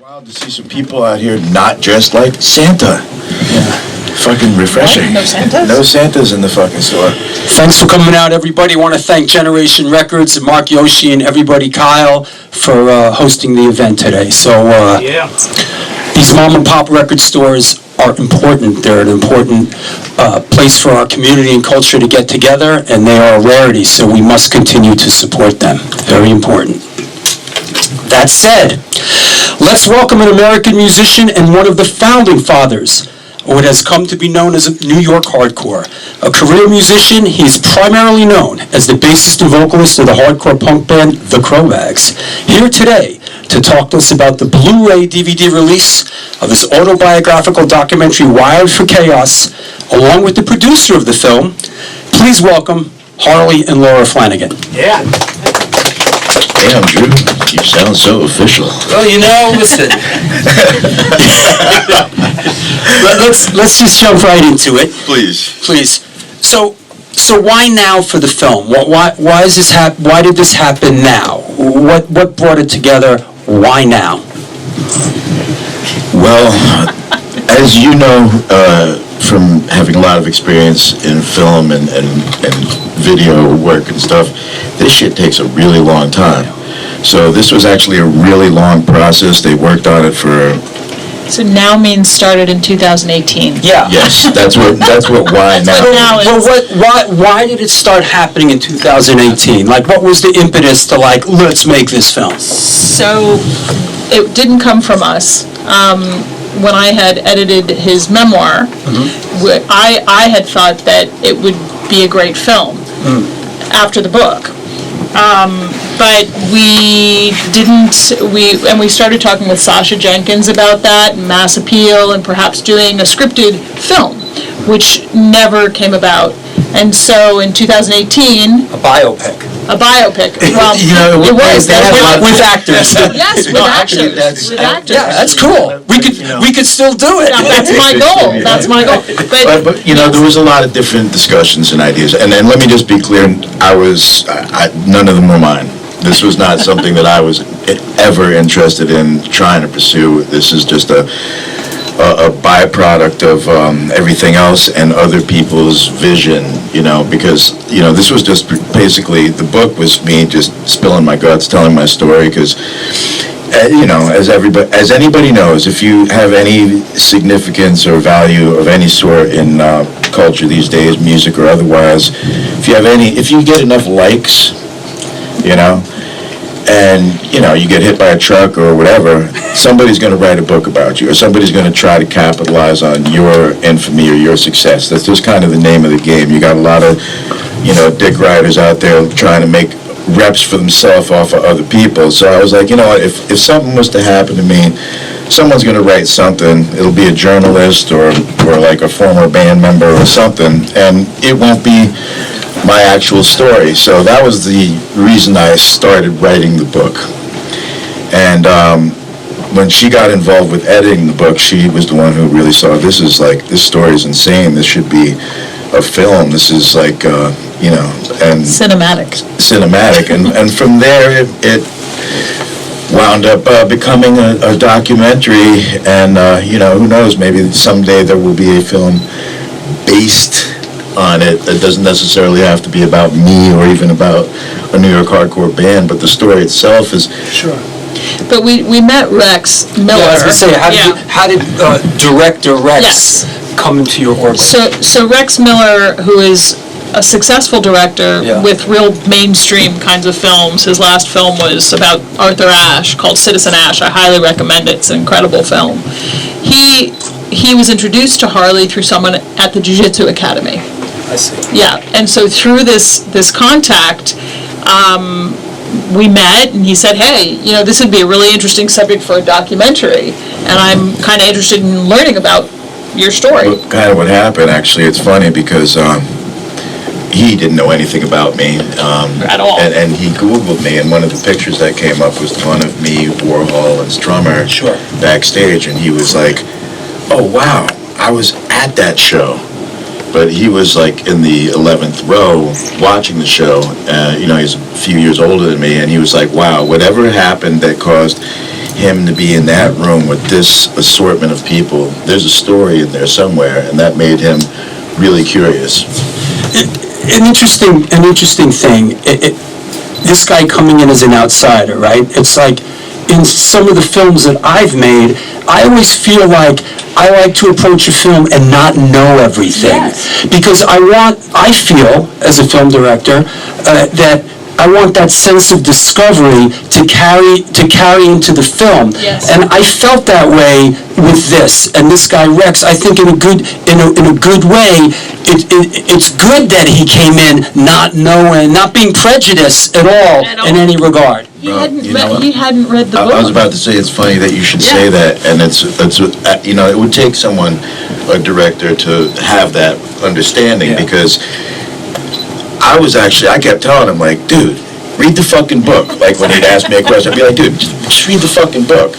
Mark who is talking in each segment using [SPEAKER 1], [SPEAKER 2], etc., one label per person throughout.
[SPEAKER 1] Wild to see some people out here not dressed like Santa. Yeah. Fucking refreshing.
[SPEAKER 2] What? No Santas?
[SPEAKER 1] No Santas in the fucking store.
[SPEAKER 3] Thanks for coming out, everybody. I want to thank Generation Records and Mark Yoshi and everybody, Kyle, for hosting the event today. So, these mom and pop record stores are important. They're an important place for our community and culture to get together, and they are a rarity, so we must continue to support them. Very important. That said, let's welcome an American musician and one of the founding fathers of what has come to be known as New York hardcore. A career musician, he is primarily known as the bassist and vocalist of the hardcore punk band The Cro-Mags. Here today to talk to us about the Blu-ray DVD release of his autobiographical documentary Wired for Chaos, along with the producer of the film, please welcome Harley and Laura Flanagan.
[SPEAKER 2] Yeah.
[SPEAKER 1] Damn, Drew, you sound so official.
[SPEAKER 3] Well, you know, listen. let's just jump right into it.
[SPEAKER 1] Please.
[SPEAKER 3] So why now for the film? Why is this why did this happen now? What brought it together? Why now?
[SPEAKER 1] Well, as you know, from having a lot of experience in film and video work and stuff, this shit takes a really long time. So this was actually a really long process. They worked on it for...
[SPEAKER 2] So now means started in 2018.
[SPEAKER 3] Yeah.
[SPEAKER 1] Yes, that's what why now.
[SPEAKER 3] Well, why did it start happening in 2018? Like, what was the impetus to, like, let's make this film?
[SPEAKER 2] So it didn't come from us. When I had edited his memoir, I had thought that it would be a great film after the book. But we didn't, we started talking with Sasha Jenkins about that, Mass Appeal, and perhaps doing a scripted film, which never came about. And so in 2018...
[SPEAKER 3] A biopic.
[SPEAKER 2] Well,
[SPEAKER 1] you know,
[SPEAKER 2] it was.
[SPEAKER 3] With actors.
[SPEAKER 2] Yes, with actors. With actors.
[SPEAKER 3] Yeah, that's cool. We could still do it.
[SPEAKER 2] That's my goal. That's my goal.
[SPEAKER 1] But you know, there was a lot of different discussions and ideas. And let me just be clear, none of them were mine. This was not something that I was ever interested in trying to pursue. This is just a byproduct of everything else and other people's vision, you know, because, you know, this was just basically, the book was me just spilling my guts, telling my story, because, you know, as anybody knows, if you have any significance or value of any sort in culture these days, music or otherwise, if you get enough likes, you know, and, you know, you get hit by a truck or whatever, somebody's going to write a book about you, or somebody's going to try to capitalize on your infamy or your success. That's just kind of the name of the game. You got a lot of, you know, dick riders out there trying to make reps for themselves off of other people. So I was like, you know what, if something was to happen to me, someone's going to write something. It'll be a journalist or like a former band member or something, and it won't be my actual story. So that was the reason I started writing the book. And when she got involved with editing the book, she was the one who really saw, this story is insane. This should be a film. This is like, you know, and
[SPEAKER 2] cinematic.
[SPEAKER 1] And from there, it wound up becoming a documentary. And, you know, who knows, maybe someday there will be a film based on it that doesn't necessarily have to be about me or even about a New York hardcore band, but the story itself is...
[SPEAKER 3] Sure.
[SPEAKER 2] But we met Rex Miller.
[SPEAKER 3] Yeah, I was going to say, how did director Rex come into your orbit?
[SPEAKER 2] So Rex Miller, who is a successful director with real mainstream kinds of films. His last film was about Arthur Ashe, called Citizen Ash. I highly recommend it. It's an incredible film. He was introduced to Harley through someone at the Jiu-Jitsu Academy.
[SPEAKER 3] I see.
[SPEAKER 2] Yeah, and so through this contact, we met, and he said, hey, you know, this would be a really interesting subject for a documentary, and I'm kind of interested in learning about your story.
[SPEAKER 1] Well, kind of what happened, actually, it's funny because he didn't know anything about me.
[SPEAKER 2] At all.
[SPEAKER 1] And he Googled me, and one of the pictures that came up was the one of me, Warhol, and Strummer backstage, and he was like, oh, wow, I was at that show. But he was like in the 11th row watching the show. You know, he's a few years older than me, and he was like, wow, whatever happened that caused him to be in that room with this assortment of people. There's a story in there somewhere, and that made him really curious.
[SPEAKER 3] An interesting thing. This guy coming in as an outsider, right? It's like in some of the films that I've made, I always feel like I like to approach a film and not know everything.
[SPEAKER 2] Yes.
[SPEAKER 3] Because I feel, as a film director, that I want that sense of discovery to carry into the film.
[SPEAKER 2] Yes.
[SPEAKER 3] And I felt that way with this. And this guy Rex, I think in a good way, it's good that he came in not knowing, not being prejudiced at all in any regard.
[SPEAKER 2] He hadn't read the book.
[SPEAKER 1] I was about to say, it's funny that you should say that, and it's it would take someone, a director, to have that understanding, because I kept telling him, like, dude, read the fucking book. Like, when he'd ask me a question, I'd be like, dude, just read the fucking book.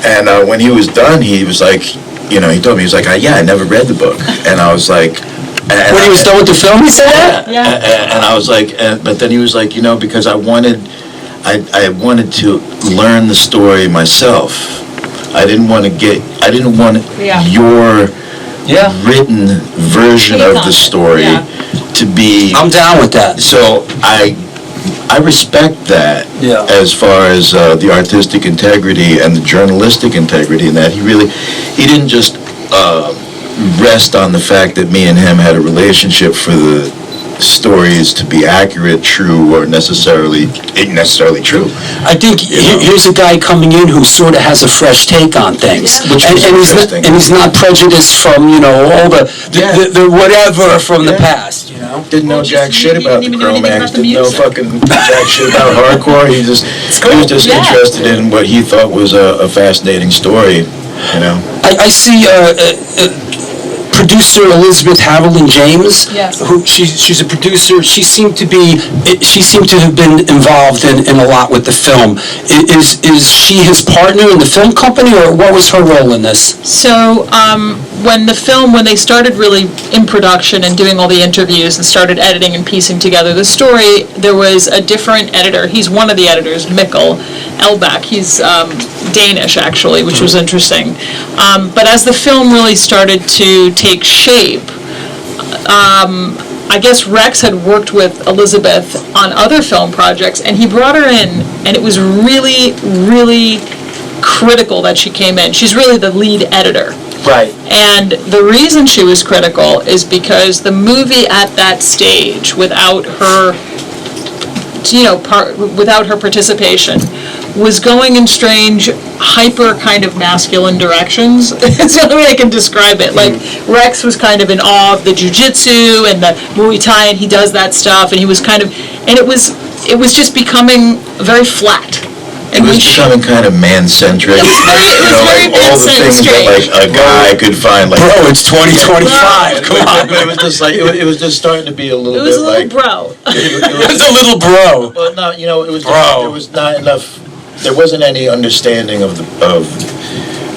[SPEAKER 1] And when he was done, he was like, he told me, he was like, yeah, I never read the book. And I was like...
[SPEAKER 3] When he was done with the film, he said that?
[SPEAKER 1] Yeah. And I was like, but then he was like, because I wanted to learn the story myself. I didn't want your written version of the story to be...
[SPEAKER 3] I'm down with that.
[SPEAKER 1] So I respect that as far as the artistic integrity and the journalistic integrity, and that he didn't just rest on the fact that me and him had a relationship for the stories to be accurate, true, or necessarily true.
[SPEAKER 3] I think here's a guy coming in who sort of has a fresh take on things, and he's not prejudiced from all the whatever from the past.
[SPEAKER 1] Didn't know jack shit about the Cro-Mags. Didn't know fucking jack shit about hardcore. He was just interested in what he thought was a fascinating story.
[SPEAKER 3] I see. Producer Elizabeth Haviland James, who she's a producer. She seemed to have been involved in a lot with the film. Is she his partner in the film company, or what was her role in this?
[SPEAKER 2] So when they started really in production and doing all the interviews and started editing and piecing together the story, there was a different editor. He's one of the editors, Mikkel Elbach. He's Danish, actually, which was interesting. But as the film really started to take shape, I guess Rex had worked with Elizabeth on other film projects, and he brought her in, and it was really, really critical that she came in. She's really the lead editor.
[SPEAKER 3] Right.
[SPEAKER 2] And the reason she was critical is because the movie at that stage, without her, without her participation, was going in strange, hyper kind of masculine directions. It's the only way I can describe it. Like, Rex was kind of in awe of the jiu-jitsu and the Muay Thai, and he does that stuff, and he was kind of, and it was just becoming very flat.
[SPEAKER 1] It was becoming kind of man-centric.
[SPEAKER 2] It was very
[SPEAKER 1] all the things that a guy could find. Like,
[SPEAKER 3] bro, it's 2025. Come on.
[SPEAKER 1] But it was just like it was just starting to be a little bit
[SPEAKER 2] like. It was a little
[SPEAKER 1] like,
[SPEAKER 2] bro.
[SPEAKER 3] It was a little bro.
[SPEAKER 1] Well, no, it was
[SPEAKER 3] bro.
[SPEAKER 1] There was not enough. There wasn't any understanding of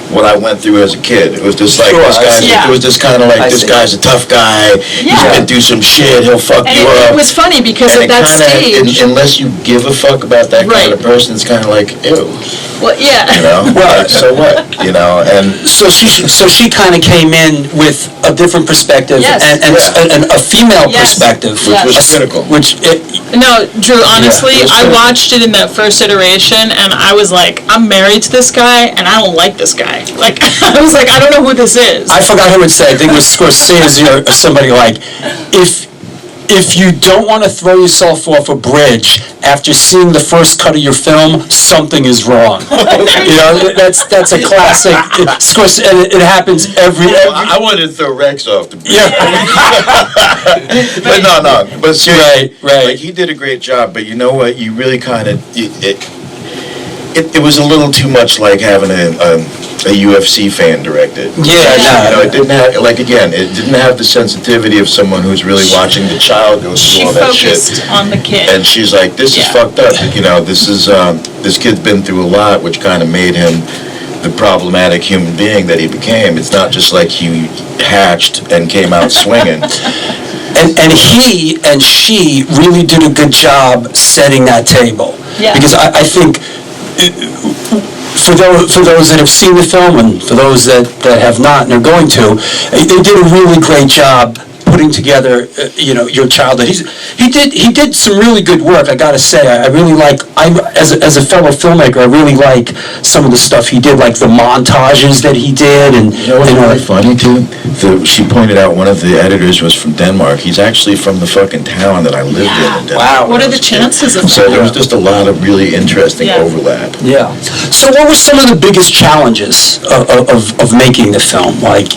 [SPEAKER 1] what I went through as a kid. It was just like this guy. It was just kind of like this guy's a tough guy. He's gonna do some shit. He'll fuck you up.
[SPEAKER 2] It was funny because at that stage,
[SPEAKER 1] unless you give a fuck about that kind of person, it's kind of like ew.
[SPEAKER 2] Well, yeah.
[SPEAKER 1] Well, so what? And
[SPEAKER 3] so she kind of came in with a different perspective and a female perspective,
[SPEAKER 1] which was critical.
[SPEAKER 2] No, Drew. Honestly, I watched it in that first iteration, and I was like, I'm married to this guy, and I don't like this guy. Like, I was like, I don't know who this is.
[SPEAKER 3] I forgot who would say. I think it was Scorsese or somebody like, if you don't want to throw yourself off a bridge after seeing the first cut of your film, something is wrong. That's a classic. It happens every.
[SPEAKER 1] I wanted to throw Rex off the bridge.
[SPEAKER 3] Yeah.
[SPEAKER 1] But no. But seriously,
[SPEAKER 3] right.
[SPEAKER 1] Like, he did a great job. But you know what? You really kind of it was a little too much like having a UFC fan direct it. It didn't have, it didn't have the sensitivity of someone who's really watching the child go through all that shit.
[SPEAKER 2] She focused on the kid.
[SPEAKER 1] And she's like, this is fucked up. This kid's been through a lot, which kind of made him the problematic human being that he became. It's not just like he hatched and came out swinging.
[SPEAKER 3] And he and she really did a good job setting that table.
[SPEAKER 2] Yeah.
[SPEAKER 3] Because I think for those that have seen the film and for those that have not and are going to, they did a really great job putting together, your childhood. He did some really good work. I gotta say, I really like. As a fellow filmmaker, I really like some of the stuff he did, like the montages that he did, and
[SPEAKER 1] You know what's really funny too? She pointed out one of the editors was from Denmark. He's actually from the fucking town that I lived in Denmark.
[SPEAKER 3] Wow.
[SPEAKER 2] What are the chances of
[SPEAKER 1] So
[SPEAKER 2] that?
[SPEAKER 1] there was just a lot of really interesting
[SPEAKER 2] Yeah.
[SPEAKER 1] overlap.
[SPEAKER 3] Yeah. So what were some of the biggest challenges of making the film? Like,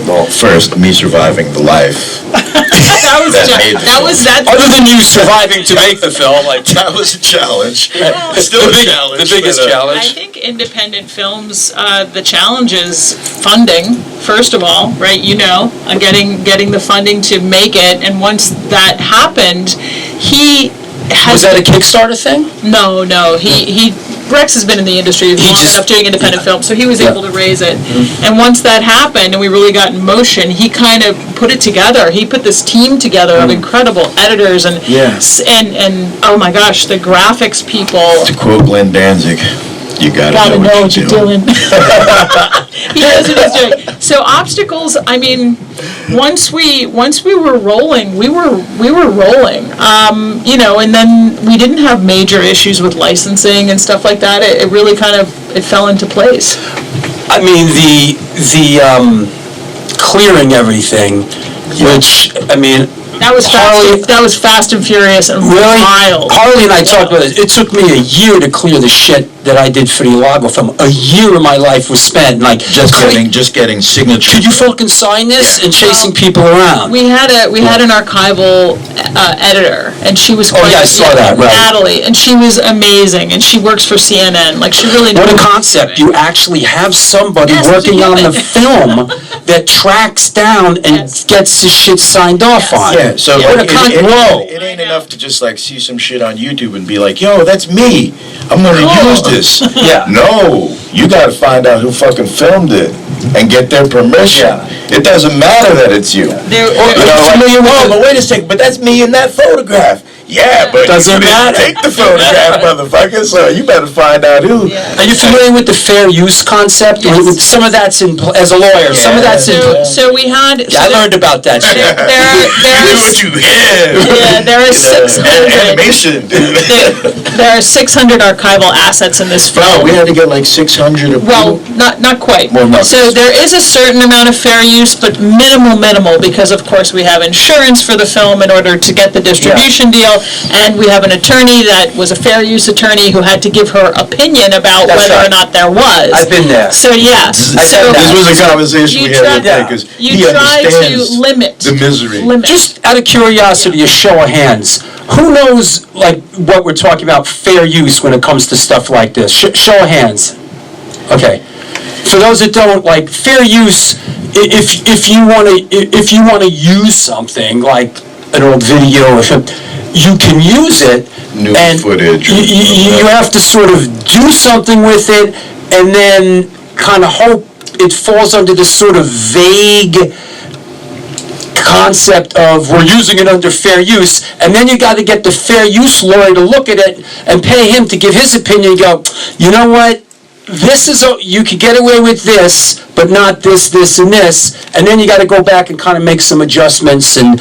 [SPEAKER 1] Well, first, me surviving the life.
[SPEAKER 2] That was
[SPEAKER 1] That made the
[SPEAKER 2] that was that.
[SPEAKER 3] other than you surviving to make the film, like
[SPEAKER 1] That was a challenge. Still
[SPEAKER 3] the
[SPEAKER 1] a
[SPEAKER 3] big-
[SPEAKER 1] challenge.
[SPEAKER 3] the biggest
[SPEAKER 1] but,
[SPEAKER 3] challenge.
[SPEAKER 2] I think independent films, the challenge is funding, first of all, right? Getting the funding to make it, and once that happened, he has...
[SPEAKER 3] Was that a Kickstarter thing?
[SPEAKER 2] No, Rex has been in the industry long enough doing independent films, so he was able to raise it. And once that happened and we really got in motion, he kind of put it together. He put this team together of incredible editors and oh my gosh, the graphics people.
[SPEAKER 1] To quote Glenn Danzig, you gotta know what you're doing.
[SPEAKER 2] He knows what he's doing. So obstacles, I mean, once we were rolling, we were rolling. And then we didn't have major issues with licensing and stuff like that. It really kind of fell into place.
[SPEAKER 3] I mean, the clearing everything, which, I mean,
[SPEAKER 2] That was fast and furious and
[SPEAKER 3] really,
[SPEAKER 2] wild.
[SPEAKER 3] Harley and I talked about it. It took me a year to clear the shit that I did for the Ilago film. A year of my life was spent like
[SPEAKER 1] Just getting signatures.
[SPEAKER 3] Could you fucking sign this? And chasing people around.
[SPEAKER 2] We had an archival editor, and she was
[SPEAKER 3] Oh, yeah, I saw that, right.
[SPEAKER 2] Natalie, and she was amazing, and she works for CNN. Like, she really
[SPEAKER 3] What a
[SPEAKER 2] knows
[SPEAKER 3] concept. You actually have somebody
[SPEAKER 2] Yes, it's a
[SPEAKER 3] working on the
[SPEAKER 2] human.
[SPEAKER 3] film that tracks down and
[SPEAKER 2] Yes.
[SPEAKER 3] gets his shit signed off on.
[SPEAKER 1] Yeah, so
[SPEAKER 3] What a whoa.
[SPEAKER 1] it ain't enough to just like see some shit on YouTube and be like, yo, that's me. I'm gonna use this.
[SPEAKER 3] Yeah.
[SPEAKER 1] No, you gotta find out who fucking filmed it and get their permission.
[SPEAKER 3] Yeah.
[SPEAKER 1] It doesn't matter that it's you. But wait a second, but that's me in that photograph. Yeah, but
[SPEAKER 3] Doesn't
[SPEAKER 1] you didn't
[SPEAKER 3] matter.
[SPEAKER 1] take the photograph, motherfucker, so you better find out who.
[SPEAKER 2] Yeah.
[SPEAKER 3] Are you familiar with the fair use concept?
[SPEAKER 2] Yes.
[SPEAKER 3] Some of that's as a lawyer, some of that's in...
[SPEAKER 2] So we had...
[SPEAKER 3] Yeah, I learned about that shit.
[SPEAKER 2] There are 600...
[SPEAKER 1] Animation.
[SPEAKER 2] There are 600 archival assets in this film.
[SPEAKER 1] No, we had to get like 600 of
[SPEAKER 2] Well, not quite.
[SPEAKER 1] Well, no.
[SPEAKER 2] So there is a certain amount of fair use, but minimal, because of course we have insurance for the film in order to get the distribution deal, and we have an attorney that was a fair use attorney who had to give her opinion about
[SPEAKER 3] That's
[SPEAKER 2] whether or
[SPEAKER 3] right.
[SPEAKER 2] not there was.
[SPEAKER 3] I've been there.
[SPEAKER 2] So yeah. So
[SPEAKER 1] This was a conversation
[SPEAKER 2] you
[SPEAKER 1] we had
[SPEAKER 2] try-
[SPEAKER 1] with Dave, because
[SPEAKER 2] you
[SPEAKER 1] he
[SPEAKER 2] try to
[SPEAKER 1] understands
[SPEAKER 2] limit
[SPEAKER 1] the misery.
[SPEAKER 3] Just out of curiosity, a show of hands, who knows, like, what we're talking about, fair use when it comes to stuff like this? Show of hands. Okay. For those that don't, like, fair use, if you want to use something, like an old video or something, you can use it.
[SPEAKER 1] New
[SPEAKER 3] and
[SPEAKER 1] footage.
[SPEAKER 3] You have to sort of do something with it, and then kind of hope it falls under this sort of vague concept of we're using it under fair use, and then you got to get the fair use lawyer to look at it and pay him to give his opinion and go, you know what, this is, you could get away with this, but not this, this, and this, and then you got to go back and kind of make some adjustments, and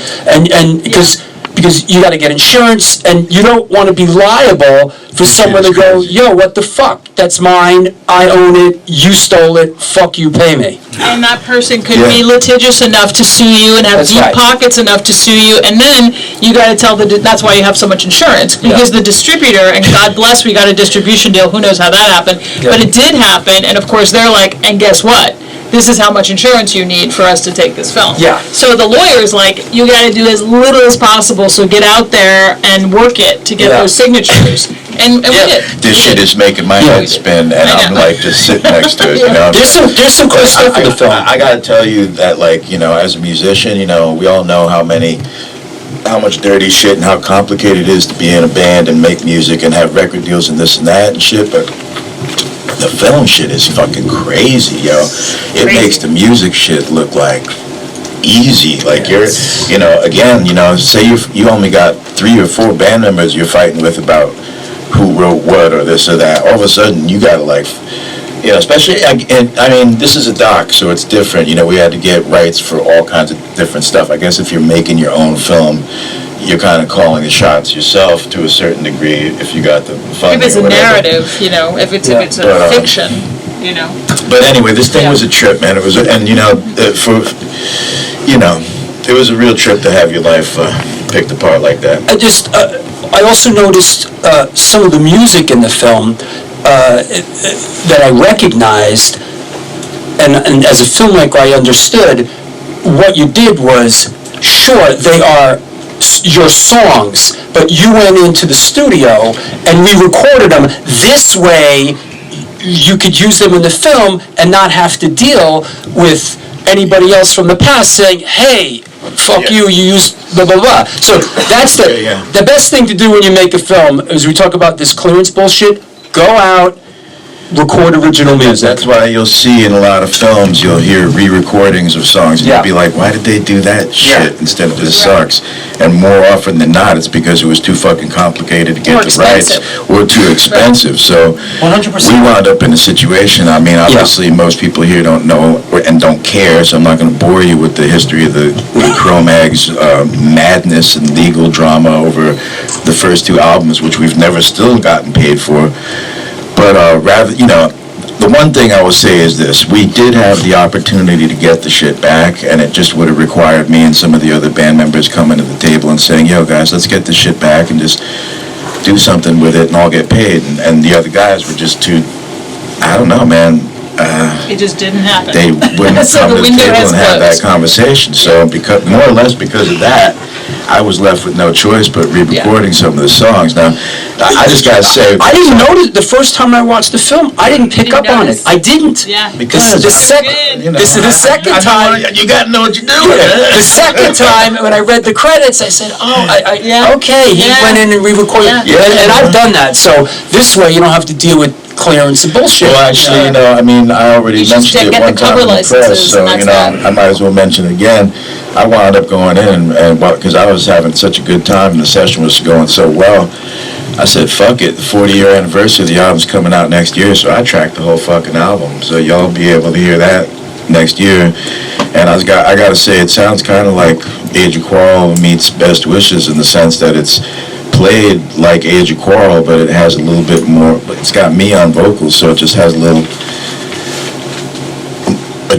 [SPEAKER 3] because you got to get insurance, and you don't want to be liable for someone to go, yo, what the fuck? That's mine, I own it, you stole it, fuck you, pay me.
[SPEAKER 2] And that person could be litigious enough to sue you and have
[SPEAKER 3] That's
[SPEAKER 2] deep
[SPEAKER 3] right.
[SPEAKER 2] pockets enough to sue you, and then you gotta tell that's why you have so much insurance, because the distributor, and God bless, we got a distribution deal, who knows how that happened, but it did happen, and of course, they're like, and guess what? This is how much insurance you need for us to take this film.
[SPEAKER 3] Yeah.
[SPEAKER 2] So the lawyer's like, you gotta do as little as possible, so get out there and work it to get those signatures, and we did.
[SPEAKER 1] This shit is making my head spin, and
[SPEAKER 2] I
[SPEAKER 1] I'm
[SPEAKER 2] know.
[SPEAKER 1] like just sitting next to it, you know?
[SPEAKER 3] There's some cool stuff in the film.
[SPEAKER 1] I gotta tell you that, like, you know, as a musician, you know, we all know how much dirty shit and how complicated it is to be in a band and make music and have record deals and this and that and shit, but the film shit is fucking crazy, yo. It makes the music shit look like easy. Like you're, you know, again, you know, say you only got 3 or 4 band members you're fighting with about who wrote what or this or that. All of a sudden, you gotta like You know, especially, and I mean, this is a doc, so it's different. You know, we had to get rights for all kinds of different stuff. I guess if you're making your own film, you're kind of calling the shots yourself to a certain degree if you got the funding.
[SPEAKER 2] If it's
[SPEAKER 1] or
[SPEAKER 2] a
[SPEAKER 1] whatever.
[SPEAKER 2] narrative, you know, if it's a fiction, you know.
[SPEAKER 1] But anyway, this thing was a trip, man. It was, and you know, it was a real trip to have your life picked apart like that.
[SPEAKER 3] I also noticed some of the music in the film that I recognized, and as a filmmaker I understood, what you did was, sure, they are your songs, but you went into the studio and re-recorded them. This way, you could use them in the film and not have to deal with anybody else from the past saying, hey, fuck you used blah, blah, blah. So that's the best thing to do when you make a film, is we talk about this clearance bullshit, go out, record original music.
[SPEAKER 1] That's why you'll see in a lot of films, you'll hear re-recordings of songs, and you'll be like, why did they do that shit instead of this sucks? And more often than not, it's because it was too fucking complicated to get the rights, or too expensive. So
[SPEAKER 3] 100%.
[SPEAKER 1] we wound up in a situation, I mean, obviously most people here don't know and don't care, so I'm not going to bore you with the history of the Cro-Mags madness and legal drama over the first two albums, which we've never still gotten paid for. But rather, you know, the one thing I will say is this: we did have the opportunity to get the shit back, and it just would have required me and some of the other band members coming to the table and saying, yo, guys, let's get this shit back and just do something with it and all get paid. And the other guys were just too, I don't know, man.
[SPEAKER 2] It just didn't happen.
[SPEAKER 1] They wouldn't
[SPEAKER 2] So
[SPEAKER 1] come
[SPEAKER 2] the
[SPEAKER 1] to the
[SPEAKER 2] window
[SPEAKER 1] table
[SPEAKER 2] has
[SPEAKER 1] and have that
[SPEAKER 2] closed.
[SPEAKER 1] conversation. So because, more or less because of that, I was left with no choice but re-recording some of the songs. Now, I just gotta say,
[SPEAKER 3] I didn't notice, the first time I watched the film, I didn't pick up on it. I didn't.
[SPEAKER 2] Yeah.
[SPEAKER 1] because
[SPEAKER 3] This is the second time.
[SPEAKER 1] You gotta know what you're doing.
[SPEAKER 3] The second time, when I read the credits, I said, okay, he went in and re-recorded.
[SPEAKER 2] Yeah.
[SPEAKER 3] And I've done that, so this way you don't have to deal with clearance and bullshit.
[SPEAKER 1] Well, actually, you know, I mean, I already
[SPEAKER 2] You just
[SPEAKER 1] mentioned it
[SPEAKER 2] get the
[SPEAKER 1] one time
[SPEAKER 2] cover
[SPEAKER 1] in the press,
[SPEAKER 2] licenses,
[SPEAKER 1] so,
[SPEAKER 2] and
[SPEAKER 1] you
[SPEAKER 2] that's
[SPEAKER 1] know,
[SPEAKER 2] that.
[SPEAKER 1] I might as well mention it again. I wound up going in, and because I was having such a good time, and the session was going so well, I said, fuck it, the 40-year anniversary of the album's coming out next year, so I tracked the whole fucking album, so y'all be able to hear that next year. And I gotta say, it sounds kind of like Age of Quarrel meets Best Wishes in the sense that it's played like Age of Quarrel, but it has a little bit more, it's got me on vocals, so it just has a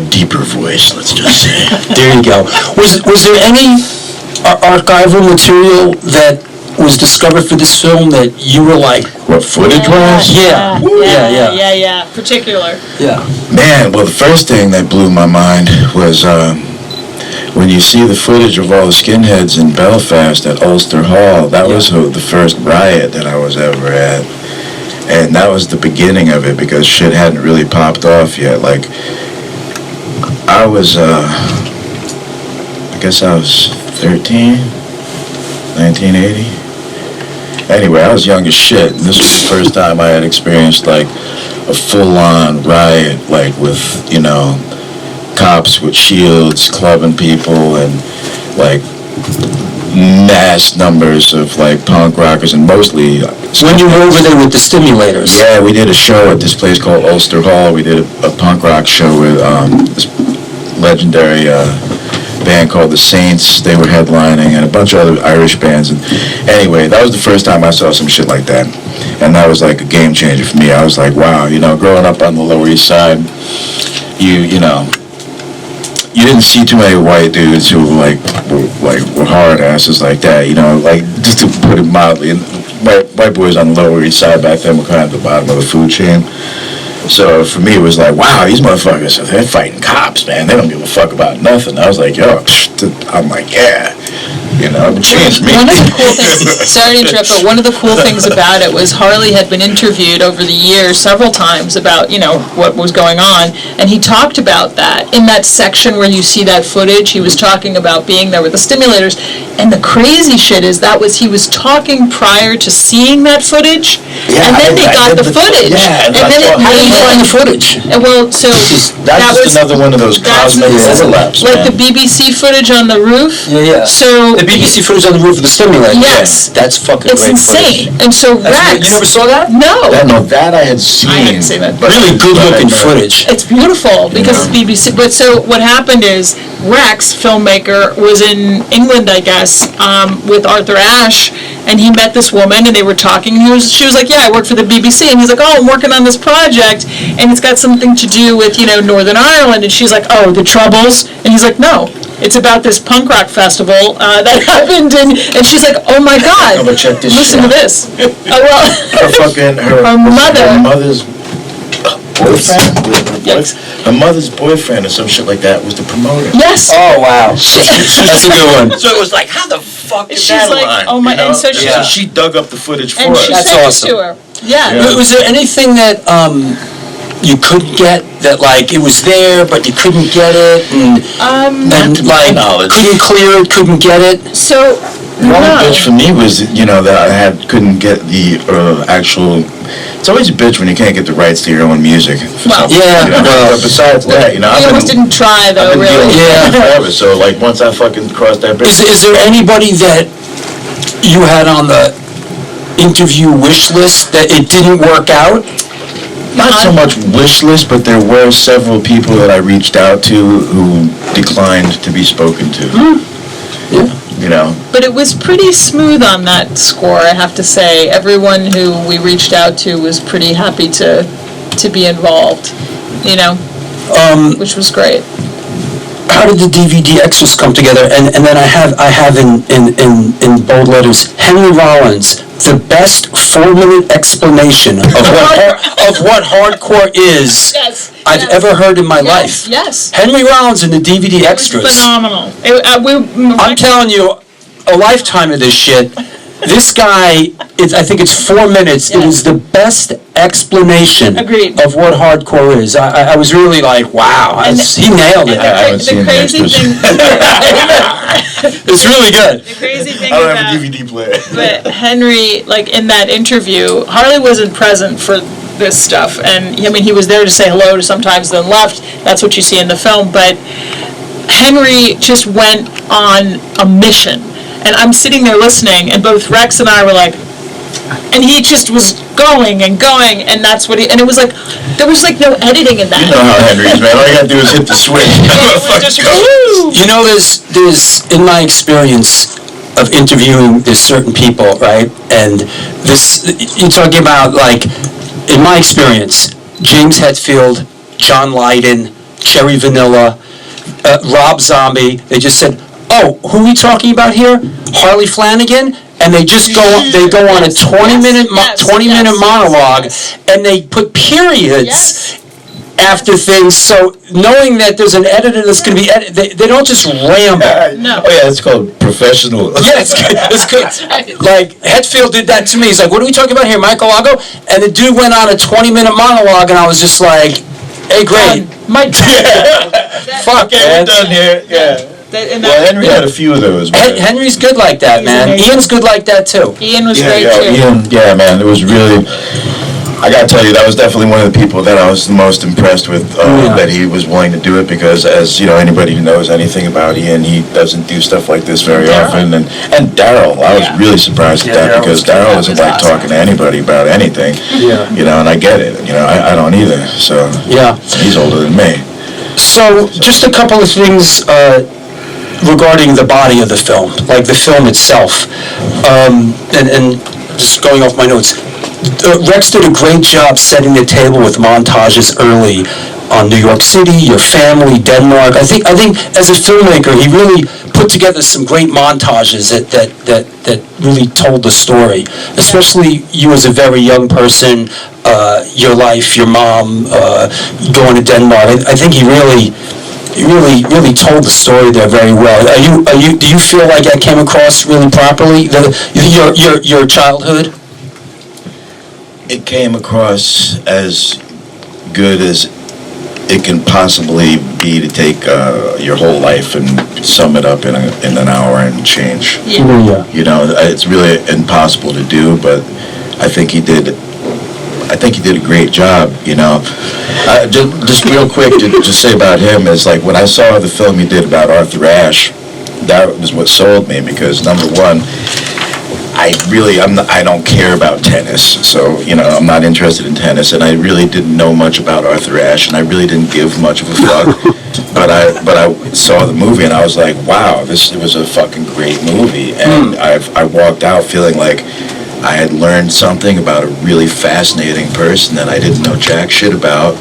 [SPEAKER 1] deeper voice, let's just say.
[SPEAKER 3] There you go. Was there any archival material that was discovered for this film that you were like,
[SPEAKER 1] What, footage-wise?
[SPEAKER 2] Yeah. Particular.
[SPEAKER 3] yeah.
[SPEAKER 1] Man, well, the first thing that blew my mind was when you see the footage of all the skinheads in Belfast at Ulster Hall. That was the first riot that I was ever at. And that was the beginning of it, because shit hadn't really popped off yet. Like, I was, I guess I was 13, 1980. Anyway, I was young as shit, and this was the first time I had experienced, like, a full-on riot, like, with, you know, cops with shields clubbing people, and, like, mass numbers of, like, punk rockers, and mostly...
[SPEAKER 3] When you were over there with the stimulators.
[SPEAKER 1] Yeah, we did a show at this place called Ulster Hall. We did a punk rock show with this legendary band called the Saints. They were headlining, and a bunch of other Irish bands. And anyway, that was the first time I saw some shit like that, and that was like a game changer for me. I was like, wow, you know, growing up on the Lower East Side, you know, you didn't see too many white dudes who were hard asses like that, you know, like, just to put it mildly. And white boys on the Lower East Side back then were kind of the bottom of the food chain. So for me, it was like, wow, these motherfuckers, they're fighting cops, man. They don't give a fuck about nothing. I was like, yo, I'm like, yeah. You know, it changed me.
[SPEAKER 2] One of the cool things, sorry to interrupt, but one of the cool things about it was Harley had been interviewed over the years several times about, you know, what was going on, and he talked about that. In that section where you see that footage, he was talking about being there with the stimulators, and the crazy shit is he was talking prior to seeing that footage, and then they got the footage.
[SPEAKER 1] Yeah,
[SPEAKER 2] and then it
[SPEAKER 3] How did you
[SPEAKER 2] made
[SPEAKER 3] find
[SPEAKER 2] it,
[SPEAKER 3] the footage?
[SPEAKER 2] and well, so
[SPEAKER 1] That's
[SPEAKER 2] that
[SPEAKER 1] just
[SPEAKER 2] was
[SPEAKER 1] another one of those cosmic overlaps,
[SPEAKER 2] like
[SPEAKER 1] man.
[SPEAKER 2] the BBC footage on the roof.
[SPEAKER 3] Yeah.
[SPEAKER 2] So
[SPEAKER 3] The BBC footage on the roof of the stimulator.
[SPEAKER 2] Yes.
[SPEAKER 3] Yeah, that's fucking
[SPEAKER 2] It's
[SPEAKER 3] great
[SPEAKER 2] insane.
[SPEAKER 3] footage.
[SPEAKER 2] And so Rex...
[SPEAKER 3] You never saw that?
[SPEAKER 2] No.
[SPEAKER 1] That I had seen.
[SPEAKER 2] I hadn't seen it.
[SPEAKER 1] but-
[SPEAKER 3] Really good-looking
[SPEAKER 1] but I-
[SPEAKER 3] footage.
[SPEAKER 2] It's beautiful because it's
[SPEAKER 1] Yeah.
[SPEAKER 2] BBC. But so what happened is Rex, filmmaker, was in England, I guess, with Arthur Ashe, and he met this woman, and they were talking. And she was like, "Yeah, I work for the BBC," and he's like, "Oh, I'm working on this project, and it's got something to do with Northern Ireland." And she's like, "Oh, the Troubles," and he's like, "No. It's about this punk rock festival that happened," and she's like, "Oh my God,
[SPEAKER 1] Oh, but check this
[SPEAKER 2] listen to
[SPEAKER 1] shit out.
[SPEAKER 2] this." Oh well,
[SPEAKER 1] Her mother's boyfriend.
[SPEAKER 2] Yes.
[SPEAKER 1] Her mother's boyfriend or some shit like that was the promoter.
[SPEAKER 2] yes.
[SPEAKER 3] Oh, wow. That's a good one.
[SPEAKER 1] So it was like, how the fuck is
[SPEAKER 2] She's
[SPEAKER 1] that
[SPEAKER 2] like,
[SPEAKER 1] line?
[SPEAKER 2] oh my- and so she-
[SPEAKER 1] So she dug up the footage for
[SPEAKER 2] And
[SPEAKER 1] us.
[SPEAKER 2] she
[SPEAKER 3] That's
[SPEAKER 2] sent
[SPEAKER 3] awesome.
[SPEAKER 2] it to her. Yeah.
[SPEAKER 1] Yeah.
[SPEAKER 3] Was there anything that you couldn't get, that like it was there but you couldn't get it, and
[SPEAKER 1] to my
[SPEAKER 3] like
[SPEAKER 1] knowledge.
[SPEAKER 3] couldn't clear it, couldn't get it?
[SPEAKER 2] So,
[SPEAKER 1] The only
[SPEAKER 2] no.
[SPEAKER 1] bitch for me was, that I couldn't get the actual. It's always a bitch when you can't get the rights to your own music. For
[SPEAKER 2] Well,
[SPEAKER 1] something,
[SPEAKER 3] yeah, well,
[SPEAKER 1] but besides that,
[SPEAKER 2] We almost didn't try, though,
[SPEAKER 1] I've been dealing
[SPEAKER 2] really.
[SPEAKER 1] with
[SPEAKER 3] Yeah.
[SPEAKER 1] that forever. So like once I fucking crossed that bitch.
[SPEAKER 3] Is there anybody that you had on the interview wish list that it didn't work out?
[SPEAKER 1] Not so much wish list, but there were several people that I reached out to who declined to be spoken to.
[SPEAKER 3] Yeah.
[SPEAKER 2] But it was pretty smooth on that score, I have to say. Everyone who we reached out to was pretty happy to be involved, which was great.
[SPEAKER 3] How did the DVD extras come together? And then I have in bold letters, Henry Rollins, the best 4-minute explanation of what hardcore is
[SPEAKER 2] Yes,
[SPEAKER 3] I've
[SPEAKER 2] yes.
[SPEAKER 3] ever heard in my life.
[SPEAKER 2] Yes.
[SPEAKER 3] Henry Rollins in the DVD
[SPEAKER 2] It was
[SPEAKER 3] extras.
[SPEAKER 2] phenomenal.
[SPEAKER 3] I'm telling you, a lifetime of this shit. This guy, I think it's 4 minutes. It was the best explanation
[SPEAKER 2] Agreed.
[SPEAKER 3] of what hardcore is. I was really like, wow,
[SPEAKER 2] And-
[SPEAKER 3] he nailed it.
[SPEAKER 2] And
[SPEAKER 1] I haven't
[SPEAKER 2] the
[SPEAKER 1] seen the
[SPEAKER 2] crazy
[SPEAKER 1] extras.
[SPEAKER 2] thing,
[SPEAKER 3] It's really good.
[SPEAKER 2] the crazy thing
[SPEAKER 1] I don't
[SPEAKER 2] about
[SPEAKER 1] have a DVD player.
[SPEAKER 2] but Henry, like in that interview, Harley wasn't present for this stuff, and I mean he was there to say hello to sometimes, then left. That's what you see in the film. But Henry just went on a mission, and I'm sitting there listening, and both Rex and I were like, and he just was going and going, and that's what and it was like there was like no editing in that.
[SPEAKER 1] You know how Henry is, man. All you gotta do is hit the switch.
[SPEAKER 2] It was just woo!
[SPEAKER 3] You know, there's in my experience of interviewing, there's certain people, right? And you're talking about, like, in my experience, James Hetfield, John Lydon, Cherry Vanilla, Rob Zombie, they just said, "Oh, who are we talking about here? Harley Flanagan?" And they just go on a 20-minute monologue, and they put periods after things. So knowing that there's an editor that's going to be they don't just ramble.
[SPEAKER 2] No.
[SPEAKER 1] Oh yeah, it's called professional.
[SPEAKER 3] Yeah, it's good. It's good. Like, Hetfield did that to me. He's like, "What are we talking about here, Michael Lago?" And the dude went on a 20-minute monologue, and I was just like, "Hey, great."
[SPEAKER 2] Mike.
[SPEAKER 1] Fuck, okay, we're done here. Yeah. Well, Henry had a few of those. Man.
[SPEAKER 3] Henry's good like that,
[SPEAKER 2] He's
[SPEAKER 3] man.
[SPEAKER 2] amazing.
[SPEAKER 3] Ian's good like that, too.
[SPEAKER 2] Ian was
[SPEAKER 1] Yeah,
[SPEAKER 2] great
[SPEAKER 1] yeah,
[SPEAKER 2] too.
[SPEAKER 1] Ian, yeah, man. It was really. I gotta tell you, that was definitely one of the people that I was the most impressed with. That he was willing to do it, because, as you know, anybody who knows anything about Ian, he doesn't do stuff like this very often. And Daryl, I was really surprised at that, because Daryl isn't like talking to anybody about anything.
[SPEAKER 3] Yeah.
[SPEAKER 1] And I get it. I don't either. So
[SPEAKER 3] Yeah.
[SPEAKER 1] he's older than me.
[SPEAKER 3] So, just a couple of things regarding the body of the film, like the film itself, and just going off my notes. Rex did a great job setting the table with montages early on New York City, your family, Denmark. I think as a filmmaker, he really put together some great montages that really told the story. Especially you as a very young person, your life, your mom, going to Denmark. I think he really told the story there very well. Do you feel like that came across really properly? Your childhood?
[SPEAKER 1] It came across as good as it can possibly be to take your whole life and sum it up in an hour and change.
[SPEAKER 2] Yeah.
[SPEAKER 1] It's really impossible to do, but I think he did a great job. Just real quick to say about him is, like, when I saw the film he did about Arthur Ashe, that was what sold me, because number one, I don't care about tennis, so, I'm not interested in tennis, and I really didn't know much about Arthur Ashe, and I really didn't give much of a fuck, but I saw the movie, and I was like, wow, it was a fucking great movie, and I walked out feeling like I had learned something about a really fascinating person that I didn't know jack shit about,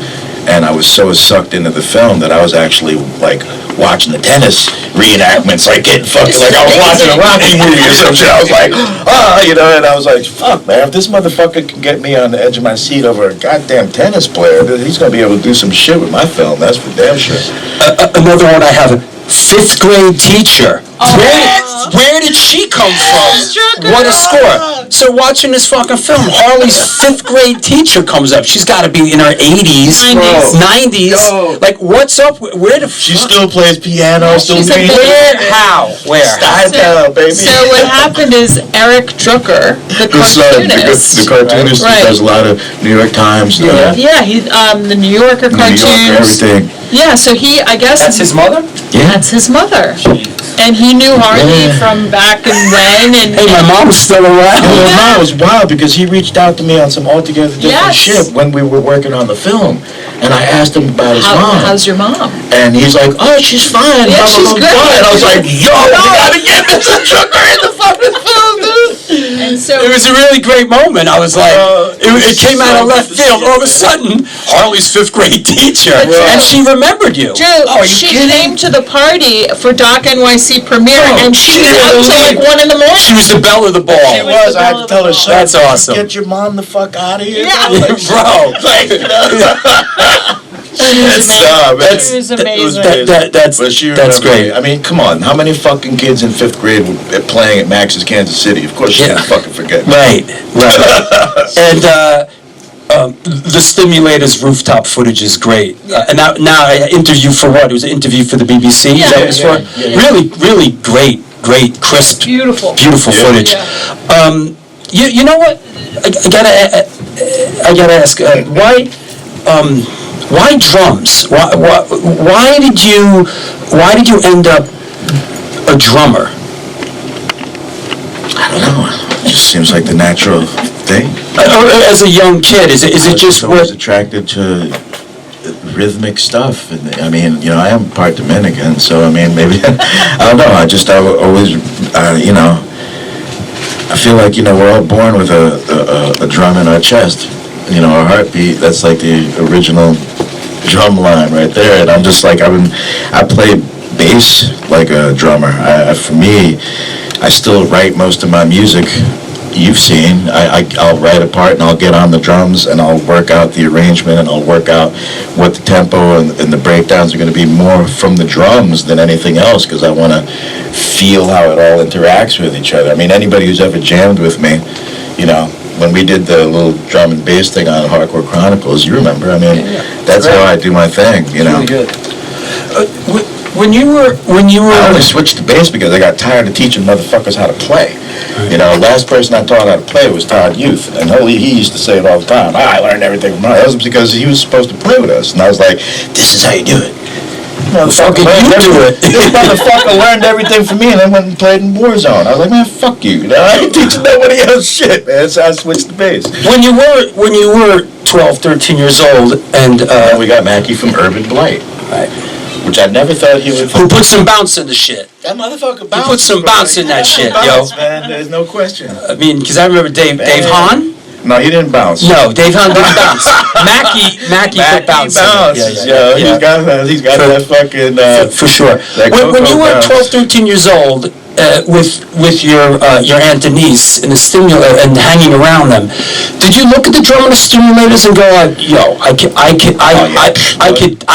[SPEAKER 1] and I was so sucked into the film that I was actually, like, watching the tennis reenactments, like getting fucking, like I was watching a Rocky movie or some shit. I was like, and I was like, fuck, man, if this motherfucker can get me on the edge of my seat over a goddamn tennis player, he's gonna be able to do some shit with my film. That's for damn sure.
[SPEAKER 3] Another one I have, fifth grade teacher. Where did she come from? What a score. So watching this fucking film, Harley's fifth grade teacher comes up. She's got to be in her 80s, 90s. Like, what's up? Where the
[SPEAKER 1] She still plays piano, still
[SPEAKER 2] She's
[SPEAKER 3] How? Where?
[SPEAKER 1] Style, baby.
[SPEAKER 2] So what happened is Eric Drucker, the cartoonist.
[SPEAKER 1] The cartoonist who does a lot of New York Times.
[SPEAKER 2] Yeah, he the New Yorker cartoons.
[SPEAKER 1] New Yorker, everything.
[SPEAKER 2] Yeah, so he, I guess...
[SPEAKER 3] That's his mother?
[SPEAKER 1] Yeah.
[SPEAKER 2] That's his mother. And he knew Harley from back and when, and...
[SPEAKER 3] Hey, my mom's still around.
[SPEAKER 1] Well, no, it was wild because he reached out to me on some altogether different shit when we were working on the film. And I asked him about his mom.
[SPEAKER 2] How's your mom?
[SPEAKER 1] And he's like, oh, she's fine.
[SPEAKER 2] Yeah, she's great.
[SPEAKER 1] And I was like, yo, we gotta get Mr. Drucker in the fucking film, dude.
[SPEAKER 2] And so...
[SPEAKER 3] It was a really great moment. I was like, it came out of left field. All of a sudden, Harley's fifth grade teacher, and she remembered you.
[SPEAKER 2] Drew, she came to the party for Doc NYC premiere, and she was up till like 1 in the morning.
[SPEAKER 3] She was the belle of the ball.
[SPEAKER 1] She was. I had to tell her,
[SPEAKER 3] that's awesome.
[SPEAKER 1] Get your mom the fuck out of here.
[SPEAKER 2] Yeah.
[SPEAKER 3] Bro.
[SPEAKER 2] She was amazing.
[SPEAKER 3] That's great.
[SPEAKER 1] I mean, come on. How many fucking kids in fifth grade were playing at Max's Kansas City? Of course, she didn't fucking forget.
[SPEAKER 3] Right. And the Stimulators rooftop footage is great. And now I interview for what? It was an interview for the BBC.
[SPEAKER 2] Yeah.
[SPEAKER 3] Is that what it's for? Really, really great, crisp,
[SPEAKER 2] Beautiful
[SPEAKER 3] footage.
[SPEAKER 2] Yeah.
[SPEAKER 3] You know what? I gotta ask. Why drums? Why did you end up a drummer?
[SPEAKER 1] I don't know. It just seems like the natural thing.
[SPEAKER 3] As a young kid, is it just
[SPEAKER 1] what? I was attracted to rhythmic stuff, and I mean, I am part Dominican, so I mean, maybe I don't know. I always, I feel like we're all born with a drum in our chest, our heartbeat. That's like the original drum line right there, and I'm just like I play bass like a drummer. For me, I still write most of my music. You've seen, I'll write a part and I'll get on the drums and I'll work out the arrangement and I'll work out what the tempo and the breakdowns are going to be more from the drums than anything else, because I want to feel how it all interacts with each other. I mean, anybody who's ever jammed with me, when we did the little drum and bass thing on Hardcore Chronicles, you remember, I mean, that's how I do my thing,
[SPEAKER 3] Really good. When you were...
[SPEAKER 1] I only switched to bass because I got tired of teaching motherfuckers how to play. Last person I taught how to play was Todd Youth, and he used to say it all the time. I learned everything from him. That was because he was supposed to play with us, and I was like, this is how you do it. Motherfucker This motherfucker learned everything from me and then went and played in Warzone. I was like, man, fuck you. I ain't teaching nobody else shit, man. So I switched to bass.
[SPEAKER 3] When you were 12, 13 years old, and
[SPEAKER 1] we got Mackie from Urban Blight.
[SPEAKER 3] Right.
[SPEAKER 1] Which I never thought he would...
[SPEAKER 3] Who put some bounce in the shit?
[SPEAKER 1] That motherfucker bounced.
[SPEAKER 3] He put some bounce in that shit,
[SPEAKER 1] bounce, man. There's no question.
[SPEAKER 3] I mean, because I remember Dave Hahn.
[SPEAKER 1] No, he didn't bounce.
[SPEAKER 3] No, Dave Hahn didn't bounce. Mackie put bounce
[SPEAKER 1] bounces, in it. Yeah. He's got that fucking...
[SPEAKER 3] for sure. When you were 12, 13 years old, with your aunt Denise and the stimulator and hanging around them, did you look at the drum and the stimulators and go like, yo, I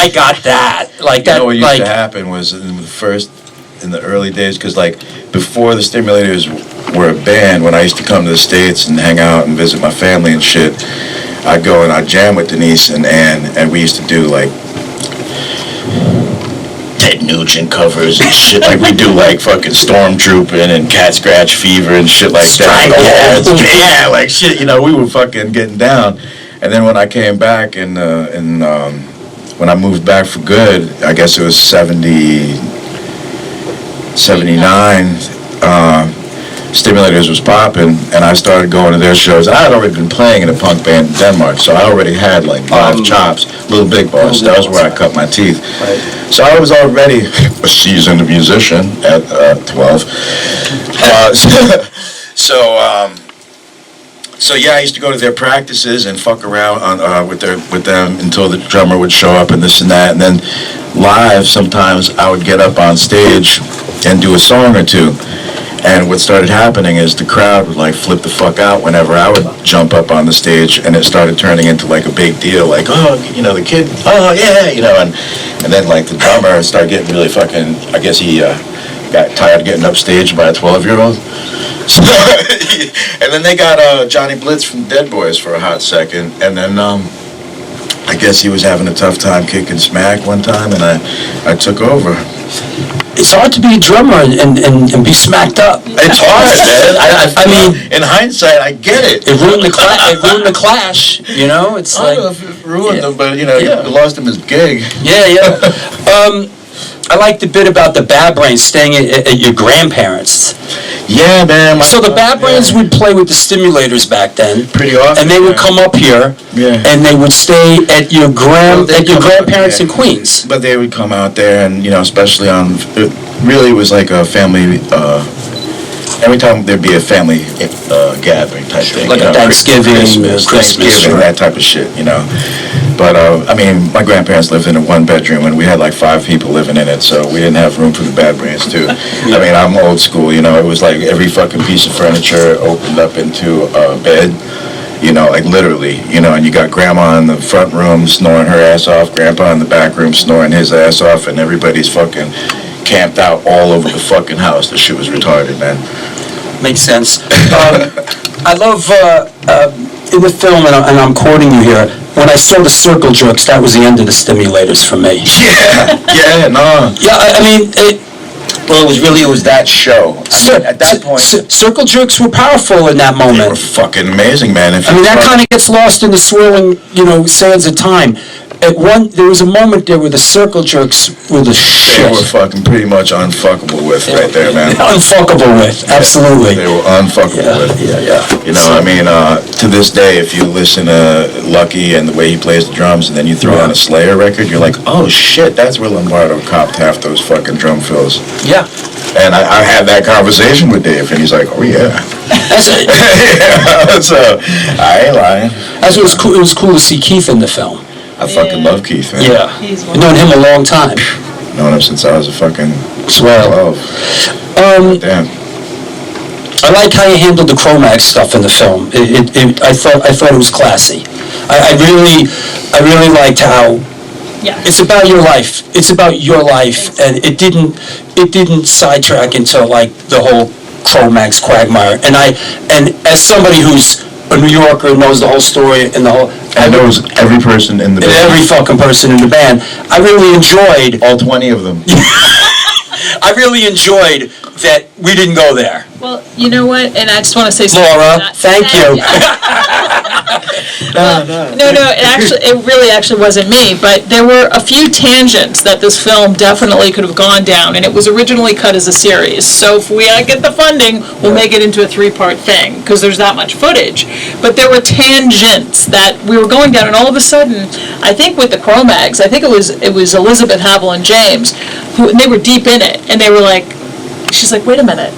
[SPEAKER 3] got that, like that?
[SPEAKER 1] What used to happen was in the early days, because like before the Stimulators were a band, when I used to come to the States and hang out and visit my family and shit, I'd go and I'd jam with Denise and Ann, and we used to do like Ted Nugent covers and shit. Like we do like fucking Stormtrooping and Cat Scratch Fever and shit like that. Yeah, like shit. We were fucking getting down. And then when I came back and when I moved back for good, I guess it was 78, 79, Stimulators was popping, and I started going to their shows. I had already been playing in a punk band in Denmark, so I already had like live chops, Little Big Boss. That was where I cut my teeth.
[SPEAKER 3] Right.
[SPEAKER 1] So I was already a seasoned musician at 12. So yeah, I used to go to their practices and fuck around with them until the drummer would show up and this and that. And then live, sometimes I would get up on stage and do a song or two. And what started happening is the crowd would like flip the fuck out whenever I would jump up on the stage, and it started turning into like a big deal, like, oh, you know, the kid, oh yeah, you know, and then like the drummer started getting really fucking, I guess he got tired of getting upstaged by a 12-year-old. So, and then they got Johnny Blitz from Dead Boys for a hot second, and then I guess he was having a tough time kicking smack one time, and I took over.
[SPEAKER 3] It's hard to be a drummer and be smacked up.
[SPEAKER 1] It's hard, man. I mean, in hindsight, I get it.
[SPEAKER 3] It ruined the Clash. You know, it's
[SPEAKER 1] I
[SPEAKER 3] like
[SPEAKER 1] don't know if it ruined him, but you know, he lost him his gig.
[SPEAKER 3] yeah. I like the bit about the Bad Brains staying at your grandparents'.
[SPEAKER 1] Yeah, man.
[SPEAKER 3] So the Bad Brains would play with the Stimulators back then.
[SPEAKER 1] Pretty often.
[SPEAKER 3] And they would come up here.
[SPEAKER 1] Yeah.
[SPEAKER 3] And they would stay at your grandparents in Queens.
[SPEAKER 1] But they would come out there, and you know, especially on. It really was like a family. Every time there'd be a family gathering type thing,
[SPEAKER 3] Like
[SPEAKER 1] you
[SPEAKER 3] a
[SPEAKER 1] know,
[SPEAKER 3] Thanksgiving,
[SPEAKER 1] Christmas,
[SPEAKER 3] right.
[SPEAKER 1] that type of shit, you know. But I mean, my grandparents lived in a one-bedroom, and we had like 5 people living in it, so we didn't have room for the Bad Brains too. I mean, I'm old school, you know. It was like every fucking piece of furniture opened up into a bed, you know, like literally, you know. And you got grandma in the front room snoring her ass off, grandpa in the back room snoring his ass off, and everybody's fucking camped out all over the fucking house. The shit was retarded, man.
[SPEAKER 3] Makes sense. I love, in the film, and I'm quoting you here, when I saw the circle jerks, that was the end of the Stimulators for me.
[SPEAKER 1] Yeah, no.
[SPEAKER 3] Yeah, I mean,
[SPEAKER 1] Well, it was that show. I mean, at that point,
[SPEAKER 3] circle jerks were powerful in that
[SPEAKER 1] they were
[SPEAKER 3] moment.
[SPEAKER 1] fucking amazing, man.
[SPEAKER 3] I mean, that kind of gets lost in the swirling, you know, sands of time. There was a moment there where the circle jerks were the shit.
[SPEAKER 1] They were fucking pretty much unfuckable with right there, man.
[SPEAKER 3] Unfuckable with, absolutely.
[SPEAKER 1] They were unfuckable with.
[SPEAKER 3] Yeah.
[SPEAKER 1] You know, I mean, to this day, if you listen to Lucky and the way he plays the drums, and then you throw on a Slayer record, you're like, oh shit, that's where Lombardo copped half those fucking drum fills.
[SPEAKER 3] Yeah.
[SPEAKER 1] And I had that conversation with Dave, and he's like, oh yeah. So, I ain't lying.
[SPEAKER 3] It was cool to see Keith in the film.
[SPEAKER 1] I fucking love Keith, man.
[SPEAKER 3] Yeah. I've known him a long time.
[SPEAKER 1] Known him since I was a fucking
[SPEAKER 3] Swell.
[SPEAKER 1] 12. Damn.
[SPEAKER 3] I like how you handled the Cro-Mags stuff in the film. I thought it was classy. I really liked how it's about your life. It's about your life, and it didn't sidetrack into like the whole Cro-Mags quagmire. And as somebody who's a New Yorker and knows the whole story and
[SPEAKER 1] knows every person in the band.
[SPEAKER 3] Every fucking person in the band. I really enjoyed
[SPEAKER 1] all 20 of them.
[SPEAKER 3] I really enjoyed that we didn't go there.
[SPEAKER 2] Well, you know what, and I just want to say something.
[SPEAKER 3] Laura, thank you.
[SPEAKER 2] It really wasn't me, but there were a few tangents that this film definitely could have gone down, and it was originally cut as a series. So if we get the funding, we'll make it into a 3-part thing, because there's that much footage. But there were tangents that we were going down, and all of a sudden, I think with the Cro-Mags, I think it was Elizabeth, Havel, and James, they were deep in it, and they were like, she's like, wait a minute.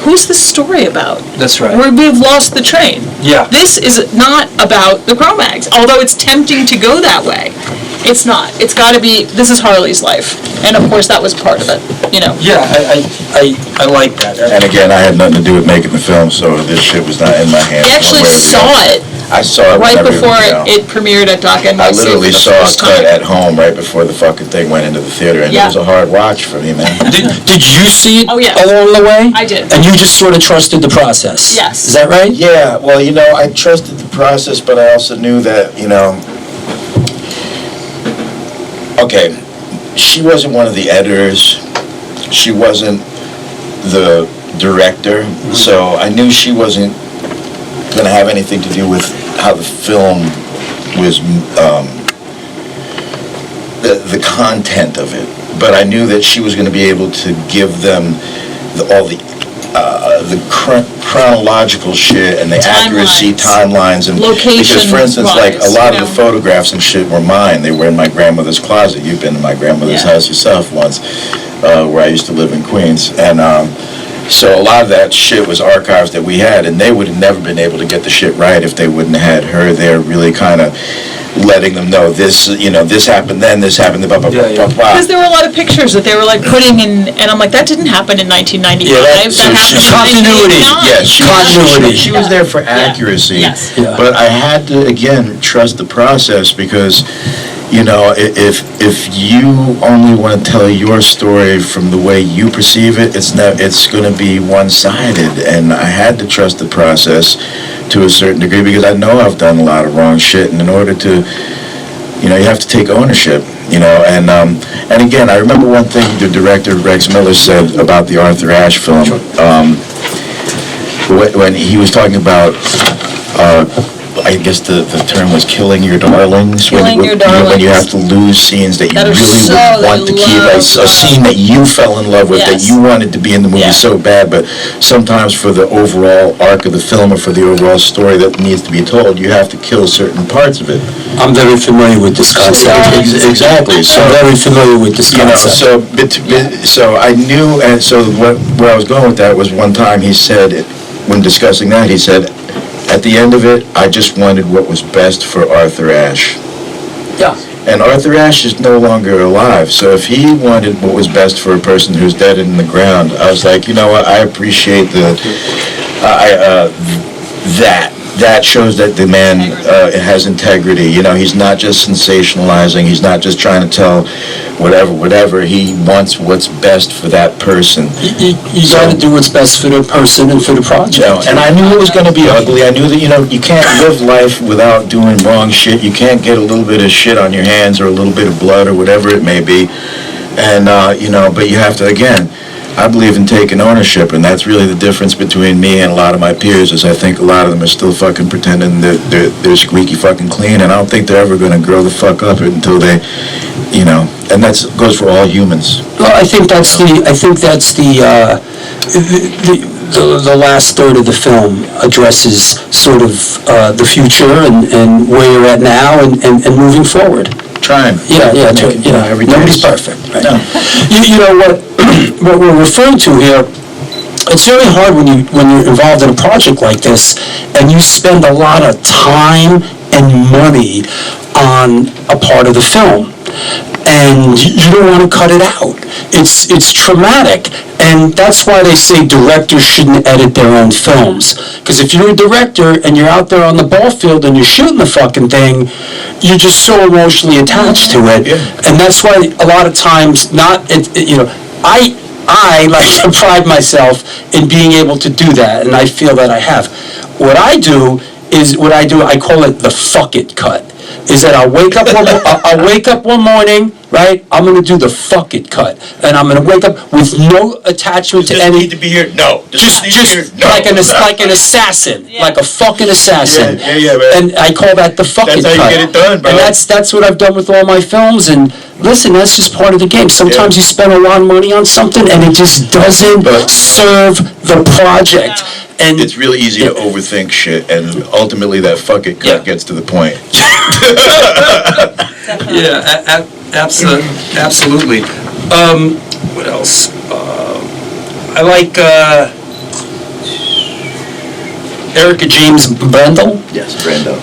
[SPEAKER 2] Who's this story about?
[SPEAKER 3] That's right.
[SPEAKER 2] We've lost the train.
[SPEAKER 3] Yeah.
[SPEAKER 2] This is not about the Cro-Mags, although it's tempting to go that way. It's not. It's got to be, this is Harley's life. And of course, that was part of it, you know.
[SPEAKER 3] Yeah, I like that.
[SPEAKER 1] And again, I had nothing to do with making the film, so this shit was not in my hands.
[SPEAKER 2] I actually saw it.
[SPEAKER 1] I saw it
[SPEAKER 2] right before it
[SPEAKER 1] it
[SPEAKER 2] premiered at Doc NYC.
[SPEAKER 1] I literally
[SPEAKER 2] for the
[SPEAKER 1] saw
[SPEAKER 2] first
[SPEAKER 1] it cut
[SPEAKER 2] time.
[SPEAKER 1] at home right before the fucking thing went into the theater, and it was a hard watch for me, man.
[SPEAKER 3] Did you see it along the way?
[SPEAKER 2] I did.
[SPEAKER 3] And you just sort of trusted the process?
[SPEAKER 2] Yes.
[SPEAKER 3] Is that right?
[SPEAKER 1] Yeah, well, you know, I trusted the process, but I also knew that, you know, okay, she wasn't one of the editors, she wasn't the director, so I knew she wasn't going to have anything to do with how the film was, the content of it. but I knew that she was going to be able to give them all the chronological shit and the accuracy, timelines, and because, for instance, like a lot of the photographs and shit were mine. They were in my grandmother's closet. You've been to my grandmother's house yourself once, where I used to live in Queens, and so a lot of that shit was archives that we had, and they would have never been able to get the shit right if they wouldn't have had her there, really kind of letting them know this, this happened then, this happened, blah, blah, blah, blah, blah.
[SPEAKER 2] Because there were a lot of pictures that they were like putting in, and I'm like, that didn't happen in 1995. that happened
[SPEAKER 3] continuity.
[SPEAKER 2] in 1989.
[SPEAKER 3] Continuity.
[SPEAKER 1] She was there for accuracy.
[SPEAKER 2] Yes.
[SPEAKER 3] Yeah.
[SPEAKER 1] But I had to, again, trust the process because, if you only want to tell your story from the way you perceive it, it's going to be one-sided. And I had to trust the process to a certain degree because I know I've done a lot of wrong shit. And in order to, you have to take ownership. And again, I remember one thing the director Rex Miller said about the Arthur Ashe film when he was talking about. I guess the term was killing your darlings.
[SPEAKER 2] Killing your darlings.
[SPEAKER 1] When you have to lose scenes that you
[SPEAKER 2] That are
[SPEAKER 1] really
[SPEAKER 2] so
[SPEAKER 1] would want to keep, a scene that you fell in love with, that
[SPEAKER 2] Yes.
[SPEAKER 1] you wanted to be in the movie so bad, but sometimes for the overall arc of the film or for the overall story that needs to be told, you have to kill certain parts of it.
[SPEAKER 3] I'm very familiar with this concept.
[SPEAKER 1] Exactly. So
[SPEAKER 3] I'm very familiar with this concept.
[SPEAKER 1] so I knew, and so where I was going with that was one time he said, when discussing that, he said, at the end of it, I just wanted what was best for Arthur Ashe.
[SPEAKER 3] Yeah.
[SPEAKER 1] And Arthur Ashe is no longer alive, so if he wanted what was best for a person who's dead in the ground, I was like, you know what, I appreciate that shows that the man has integrity. He's not just sensationalizing. He's not just trying to tell whatever. He wants what's best for that person.
[SPEAKER 3] You got to do what's best for the person and for the project.
[SPEAKER 1] And I knew it was going to be ugly. I knew that, you can't live life without doing wrong shit. You can't get a little bit of shit on your hands or a little bit of blood or whatever it may be. And, but you have to, again, I believe in taking ownership, and that's really the difference between me and a lot of my peers, is I think a lot of them are still fucking pretending that they're squeaky fucking clean, and I don't think they're ever going to grow the fuck up until they, and that goes for all humans.
[SPEAKER 3] Well, I think that's the last third of the film addresses sort of the future and where you're at now and moving forward.
[SPEAKER 1] Trying.
[SPEAKER 3] Nobody's perfect. Right?
[SPEAKER 1] No.
[SPEAKER 3] You know what we're referring to here. It's very hard when you're involved in a project like this, and you spend a lot of time and money on a part of the film, and you don't want to cut it out. It's traumatic, and that's why they say directors shouldn't edit their own films. Because if you're a director and you're out there on the ball field and you're shooting the fucking thing, you're just so emotionally attached to it, and that's why a lot of times I like to pride myself in being able to do that, and I feel that I have. What I do, I call it the fuck it cut. Is that I'll wake up one morning, right? I'm gonna do the fuck it cut, and I'm gonna wake up with no attachment to any.
[SPEAKER 1] Need to be here? No.
[SPEAKER 3] Just like an assassin, like a fucking assassin.
[SPEAKER 1] Yeah, man.
[SPEAKER 3] And I call that the fuck it cut.
[SPEAKER 1] That's how you get it done, bro.
[SPEAKER 3] And that's what I've done with all my films. And listen, that's just part of the game. Sometimes you spend a lot of money on something, and it just doesn't serve the project. And
[SPEAKER 1] it's really easy to overthink shit, and ultimately that fuck it cut gets to the point.
[SPEAKER 3] Absolutely. What else? I like Erica James Brendel.
[SPEAKER 1] Yes, Brendo.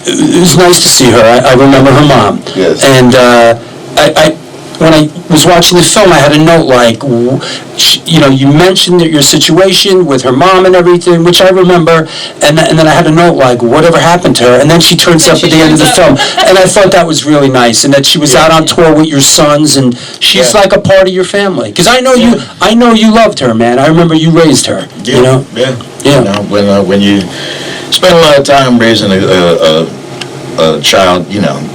[SPEAKER 3] It was nice to see her. I remember her mom.
[SPEAKER 1] Yes.
[SPEAKER 3] And when I was watching the film, I had a note like, you mentioned that your situation with her mom and everything, which I remember, and then I had a note like, whatever happened to her? And then she turns up at the end of the film, and I thought that was really nice, and that she was out on tour with your sons, and she's like a part of your family. Because I know you loved her, man. I remember you raised her.
[SPEAKER 1] Yeah. When you spend a lot of time raising a child,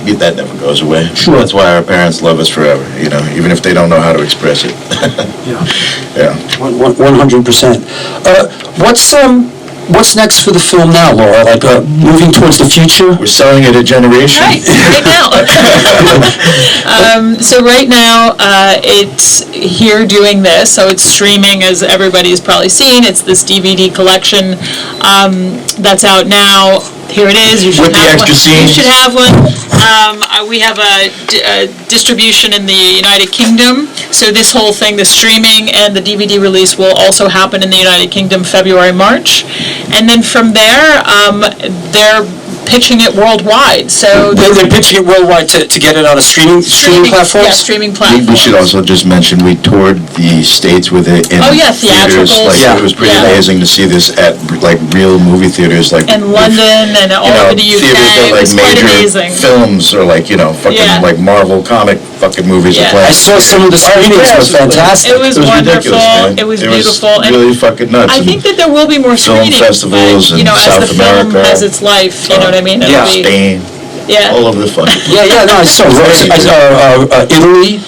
[SPEAKER 1] that never goes away.
[SPEAKER 3] Sure.
[SPEAKER 1] That's why our parents love us forever, even if they don't know how to express it.
[SPEAKER 3] 100%. what's next for the film now, Laura? Like, moving towards the future?
[SPEAKER 1] We're selling it a generation.
[SPEAKER 2] Right now. So right now, it's here doing this, so it's streaming, as everybody's probably seen. It's this DVD collection that's out now. Here it is. You should
[SPEAKER 1] With the
[SPEAKER 2] have
[SPEAKER 1] extra
[SPEAKER 2] one.
[SPEAKER 1] scenes?
[SPEAKER 2] You should have one. We have a distribution in the United Kingdom, so this whole thing, the streaming and the DVD release, will also happen in the United Kingdom February, March. And then from there, they're pitching it worldwide. So
[SPEAKER 3] They're pitching it worldwide to get it on a streaming platform?
[SPEAKER 2] Yeah, streaming platforms.
[SPEAKER 1] We should also just mention, we toured the States with it in theaters.
[SPEAKER 2] theatricals.
[SPEAKER 1] It was pretty amazing to see this at, real movie theaters,
[SPEAKER 2] in London and all over the UK.
[SPEAKER 1] Theaters that,
[SPEAKER 2] It was quite
[SPEAKER 1] major
[SPEAKER 2] amazing.
[SPEAKER 1] films or, fucking, Marvel comic fucking movies are
[SPEAKER 2] Yeah.
[SPEAKER 1] playing.
[SPEAKER 3] I saw some of the screenings were fantastic.
[SPEAKER 2] It was wonderful.
[SPEAKER 1] Ridiculous, man.
[SPEAKER 2] It was beautiful.
[SPEAKER 1] It was really fucking nuts.
[SPEAKER 2] I think that there will be more
[SPEAKER 1] Film
[SPEAKER 2] screenings.
[SPEAKER 1] festivals
[SPEAKER 2] but,
[SPEAKER 1] in
[SPEAKER 2] as
[SPEAKER 1] South
[SPEAKER 2] the film
[SPEAKER 1] America.
[SPEAKER 2] has its life, you know what I mean? It'll
[SPEAKER 3] Yeah.
[SPEAKER 2] be-
[SPEAKER 1] Spain,
[SPEAKER 2] Yeah.
[SPEAKER 1] all over the fucking
[SPEAKER 3] Yeah, no, I saw Italy,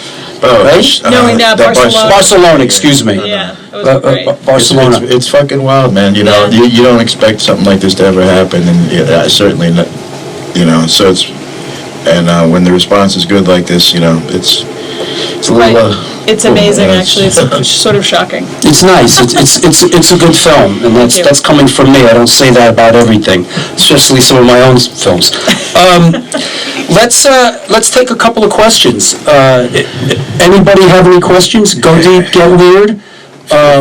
[SPEAKER 3] right?
[SPEAKER 2] No, in Barcelona.
[SPEAKER 3] Barcelona, excuse me.
[SPEAKER 2] Yeah, it was great.
[SPEAKER 3] Barcelona.
[SPEAKER 1] It's fucking wild, man. You know,
[SPEAKER 2] Yeah.
[SPEAKER 1] you don't expect something like this to ever happen, and certainly not. So it's, and when the response is good like this, it's a
[SPEAKER 2] Right.
[SPEAKER 1] little.
[SPEAKER 2] It's
[SPEAKER 1] cool,
[SPEAKER 2] amazing,
[SPEAKER 1] man.
[SPEAKER 2] actually. It's sort of shocking.
[SPEAKER 3] It's nice. It's a good film, and
[SPEAKER 2] Thank you.
[SPEAKER 3] that's coming from me. I don't say that about everything, especially some of my own films. Let's take a couple of questions. Anybody have any questions? Go deep, get weird.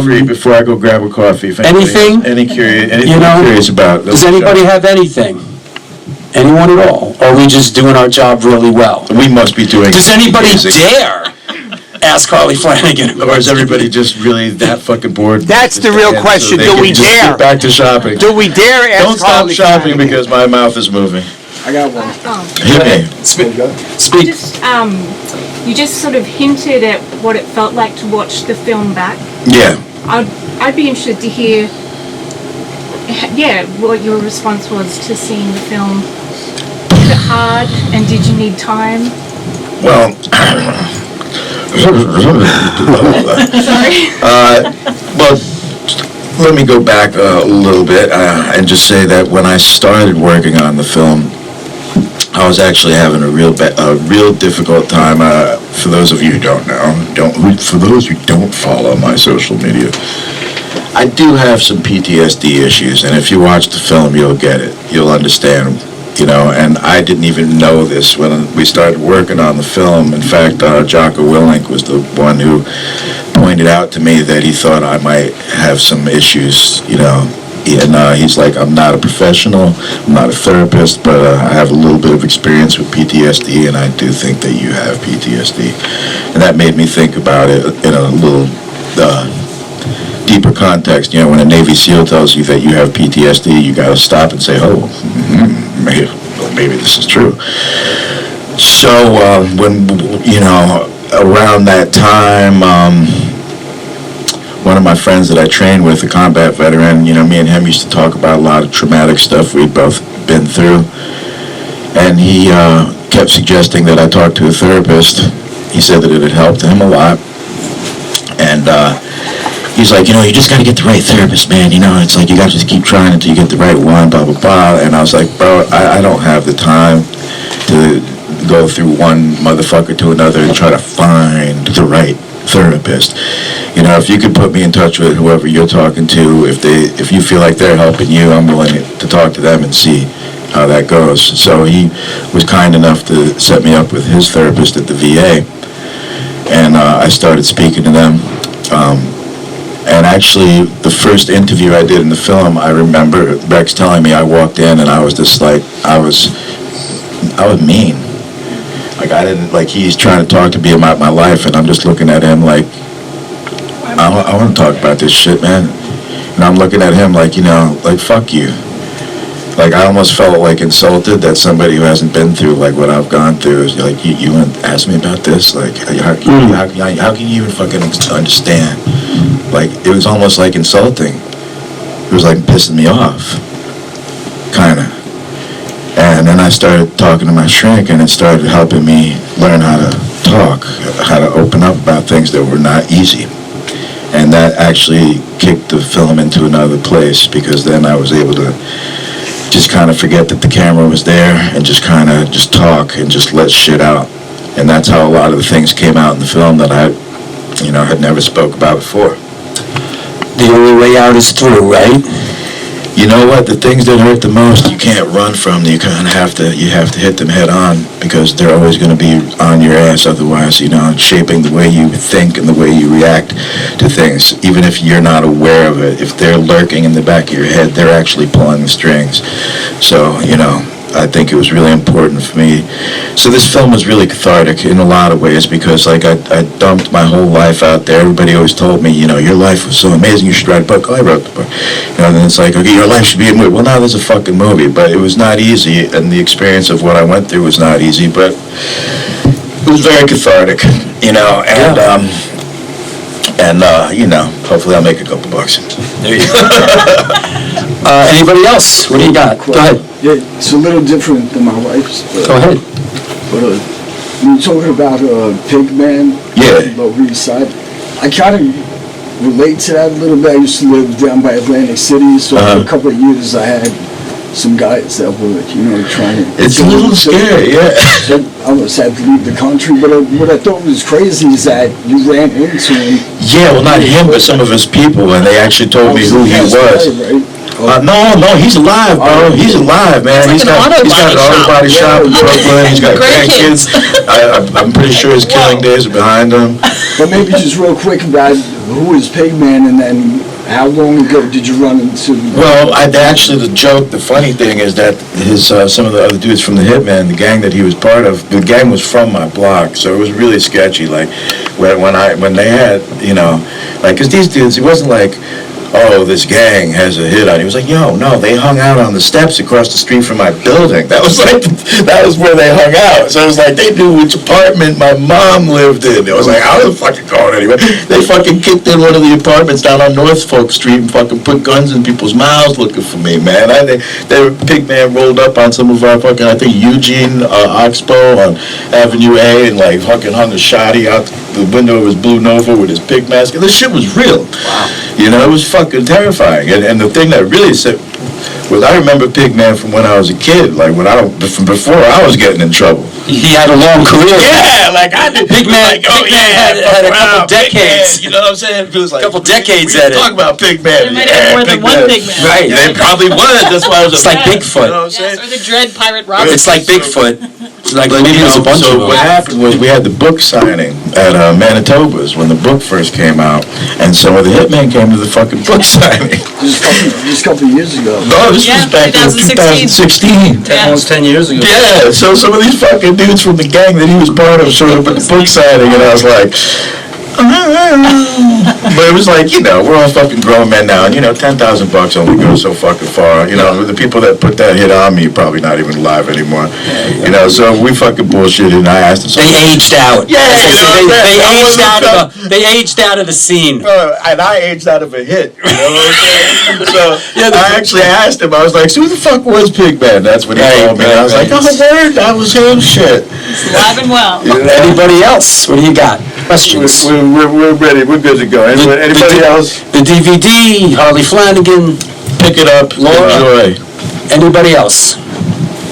[SPEAKER 1] Free before I go grab a coffee. If anybody
[SPEAKER 3] Anything?
[SPEAKER 1] has anything
[SPEAKER 3] You know,
[SPEAKER 1] you're curious about.
[SPEAKER 3] Does anybody have anything? Anyone at all? Or are we just doing our job really well?
[SPEAKER 1] We must be doing.
[SPEAKER 3] Does anybody
[SPEAKER 1] amazing.
[SPEAKER 3] dare ask Harley Flanagan?
[SPEAKER 1] Or is everybody just really that fucking bored?
[SPEAKER 4] That's the real
[SPEAKER 1] And so
[SPEAKER 4] question.
[SPEAKER 1] they
[SPEAKER 4] Do
[SPEAKER 1] can
[SPEAKER 4] we
[SPEAKER 1] just get
[SPEAKER 4] dare?
[SPEAKER 1] back to shopping.
[SPEAKER 4] Do we dare ask
[SPEAKER 1] Don't stop
[SPEAKER 4] Harley
[SPEAKER 1] shopping
[SPEAKER 4] Flanagan?
[SPEAKER 1] because my mouth is moving.
[SPEAKER 4] I got one.
[SPEAKER 1] Hit me.
[SPEAKER 3] Speak.
[SPEAKER 5] Just, you just sort of hinted at what it felt like to watch the film back.
[SPEAKER 1] Yeah.
[SPEAKER 5] I'd be interested to hear, what your response was to seeing the film. Was it hard, and did you need time?
[SPEAKER 1] Well.
[SPEAKER 5] Sorry.
[SPEAKER 1] Well, let me go back a little bit and just say that when I started working on the film, I was actually having a real difficult time. For those of you who don't know, for those who don't follow my social media, I do have some PTSD issues, and if you watch the film, you'll get it. You'll understand. And I didn't even know this when we started working on the film. In fact, Jocko Willink was the one who pointed out to me that he thought I might have some issues, and he's like, I'm not a professional, I'm not a therapist, but I have a little bit of experience with PTSD, and I do think that you have PTSD. And that made me think about it in a little deeper context. When a Navy SEAL tells you that you have PTSD, you got to stop and say, oh, maybe this is true. So when, around that time, one of my friends that I trained with, a combat veteran, me and him used to talk about a lot of traumatic stuff we'd both been through. And he kept suggesting that I talk to a therapist. He said that it had helped him a lot. And he's like, you just got to get the right therapist, man. It's like you got to just keep trying until you get the right one, blah, blah, blah. And I was like, bro, I don't have the time to go through one motherfucker to another and try to find the right therapist. If you could put me in touch with whoever you're talking to, if you feel like they're helping you, I'm willing to talk to them and see how that goes. So he was kind enough to set me up with his therapist at the VA. And I started speaking to them. And actually, the first interview I did in the film, I remember Rex telling me, I walked in and I was just like, I was mean. Like, he's trying to talk to me about my life, and I'm just looking at him like, I want to talk about this shit, man. And I'm looking at him like, fuck you. Like, I almost felt like insulted that somebody who hasn't been through like what I've gone through is like, you want to ask me about this? Like, how can you even fucking understand? Like, it was almost like insulting. It was like pissing me off, kind of. And then I started talking to my shrink, and it started helping me learn how to talk, how to open up about things that were not easy. and that actually kicked the film into another place, because then I was able to just kind of forget that the camera was there and just kind of just talk and just let shit out. And that's how a lot of the things came out in the film that I, had never spoke about before.
[SPEAKER 3] The only way out is through, right?
[SPEAKER 1] You know what? The things that hurt the most, you can't run from. You kind of have to hit them head on, because they're always going to be on your ass otherwise, shaping the way you think and the way you react to things. Even if you're not aware of it, if they're lurking in the back of your head, they're actually pulling the strings. So, I think it was really important for me. So this film was really cathartic in a lot of ways, because I dumped my whole life out there. Everybody always told me, your life was so amazing, you should write a book. I wrote the book. And then it's like, okay, your life should be a movie. Well, now there's a fucking movie. But it was not easy, and the experience of what I went through was not easy, but it was very cathartic, hopefully I'll make a couple bucks.
[SPEAKER 3] There you go. Anybody else? What do you got? Go ahead.
[SPEAKER 4] Yeah, it's a little different than my wife's.
[SPEAKER 3] Go ahead.
[SPEAKER 4] But when you're talking about Pigman,
[SPEAKER 1] Yeah.
[SPEAKER 4] Lower East Side, I kind of relate to that a little bit. I used to live down by Atlantic City, so for a couple of years I had some guys that were, trying to...
[SPEAKER 1] It's a little scary, yeah.
[SPEAKER 4] So I almost had to leave the country, but what I thought was crazy is that you ran into him.
[SPEAKER 1] Yeah, well, not him, but some of his people, and they actually told me who he was. No, he's alive, bro. He's alive, man.
[SPEAKER 2] It's like
[SPEAKER 1] He's got an auto body shop in Brooklyn. He's got grandkids. I'm pretty sure his killing days are behind him.
[SPEAKER 4] But maybe just real quick about who is Pigman, and then how long ago did you run into...
[SPEAKER 1] Well, the funny thing is that some of the other dudes from the Hitman, the gang that he was part of, the gang was from my block, so it was really sketchy. Like, when they had, because these dudes, it wasn't like, oh, this gang has a hit on. He was like, no, they hung out on the steps across the street from my building. That was where they hung out. So it was like, they knew which apartment my mom lived in. It was like, I was fucking going anywhere. They fucking kicked in one of the apartments down on Norfolk Street and fucking put guns in people's mouths looking for me, man. Pigman rolled up on some of our fucking, I think, Eugene Oxbow on Avenue A, and like fucking hung a shotty out the window of his Blue Nova with his pig mask. And this shit was real. Wow. It was fucking terrifying. And the thing that really was, I remember Pigman from when I was a kid, like from before I was getting in trouble.
[SPEAKER 3] He had a long career.
[SPEAKER 1] Yeah, like I did.
[SPEAKER 3] Pigman had a couple decades.
[SPEAKER 1] Pigman, you know what I'm saying? It was like
[SPEAKER 3] a couple decades at it.
[SPEAKER 1] Talk about Pigman.
[SPEAKER 2] There might have more than one Pigman.
[SPEAKER 3] Right.
[SPEAKER 1] They probably was. That's why I was.
[SPEAKER 3] It's like Bigfoot.
[SPEAKER 1] You know what I'm saying?
[SPEAKER 2] Yes, or the Dread Pirate Robin.
[SPEAKER 3] It's like Bigfoot. Like
[SPEAKER 1] But,
[SPEAKER 3] maybe there's a bunch of them.
[SPEAKER 1] what happened was we had the book signing at Manitoba's when the book first came out, and some of the Hitmen came to the fucking book signing.
[SPEAKER 4] Just a couple of years ago.
[SPEAKER 1] No, this was back in 2016.
[SPEAKER 2] Almost
[SPEAKER 3] 10 years ago.
[SPEAKER 1] Yeah, so some of these fucking dudes from the gang that he was part of showed up at the book signing, and I was like, but it was like, we're all fucking grown men now, and $10,000 only goes so fucking far. The people that put that hit on me probably not even alive anymore. So we fucking bullshitted, and I asked them.
[SPEAKER 3] They aged out.
[SPEAKER 1] Yeah,
[SPEAKER 3] they aged out of the scene.
[SPEAKER 1] And I aged out of a hit. You know what I'm saying? So I actually asked him. I was like, "So who the fuck was Pigman?" That's what he told me. And I was like, "Oh, word, that was him." Shit.
[SPEAKER 2] Alive and well.
[SPEAKER 3] Anybody else? What do you got? Questions?
[SPEAKER 1] We're ready. We're good to go. Anybody else?
[SPEAKER 3] The DVD, Harley Flanagan.
[SPEAKER 1] Pick it up. Enjoy.
[SPEAKER 3] Anybody else?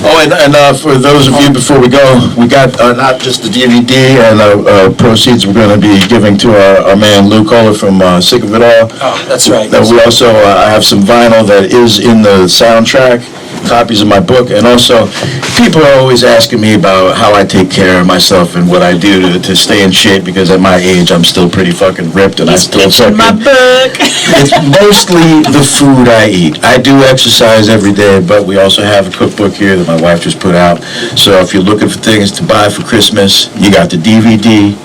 [SPEAKER 1] Oh, and for those of you, before we go, we got not just the DVD and proceeds we're going to be giving to our man Lou Kohler from Sick of It All.
[SPEAKER 3] Oh, that's right.
[SPEAKER 1] We also have some vinyl that is in the soundtrack, copies of my book, and also people are always asking me about how I take care of myself and what I do to stay in shape, because at my age I'm still pretty fucking ripped, and I still fucking...
[SPEAKER 2] my book.
[SPEAKER 1] It's mostly the food I eat. I do exercise every day, but we also have a cookbook here that my wife just put out. So if you're looking for things to buy for Christmas, you got the DVD,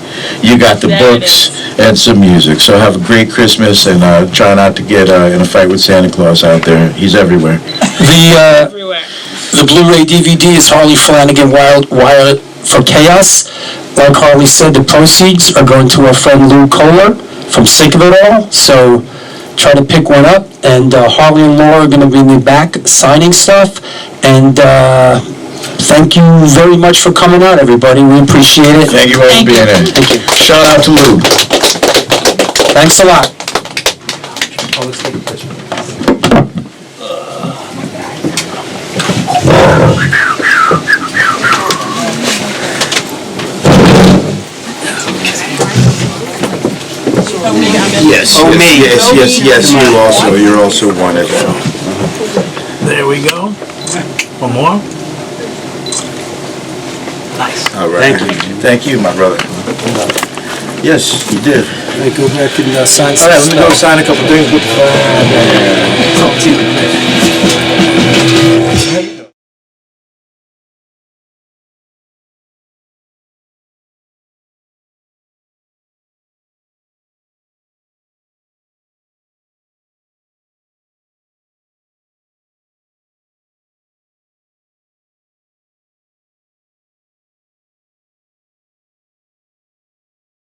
[SPEAKER 1] you got the books, and some music. So have a great Christmas, and try not to get in a fight with Santa Claus out there. He's everywhere.
[SPEAKER 2] Everywhere.
[SPEAKER 3] The Blu-ray DVD is Harley Flanagan Wild for Chaos. Like Harley said, the proceeds are going to our friend Lou Kohler from Sick of It All. So try to pick one up. And Harley and Laura are going to be in the back signing stuff. And thank you very much for coming out, everybody. We appreciate it.
[SPEAKER 1] Thank you all for being here.
[SPEAKER 3] Thank you.
[SPEAKER 1] Shout out to Lou.
[SPEAKER 3] Thanks a lot. Oh, let's take a picture.
[SPEAKER 1] Yes,
[SPEAKER 3] Oh, me.
[SPEAKER 1] yes, you're also wanted.
[SPEAKER 6] There we go. One more.
[SPEAKER 1] All right. Thank you, my brother. Yes, you did.
[SPEAKER 3] I go back and sign
[SPEAKER 1] All right, let me go sign a couple things.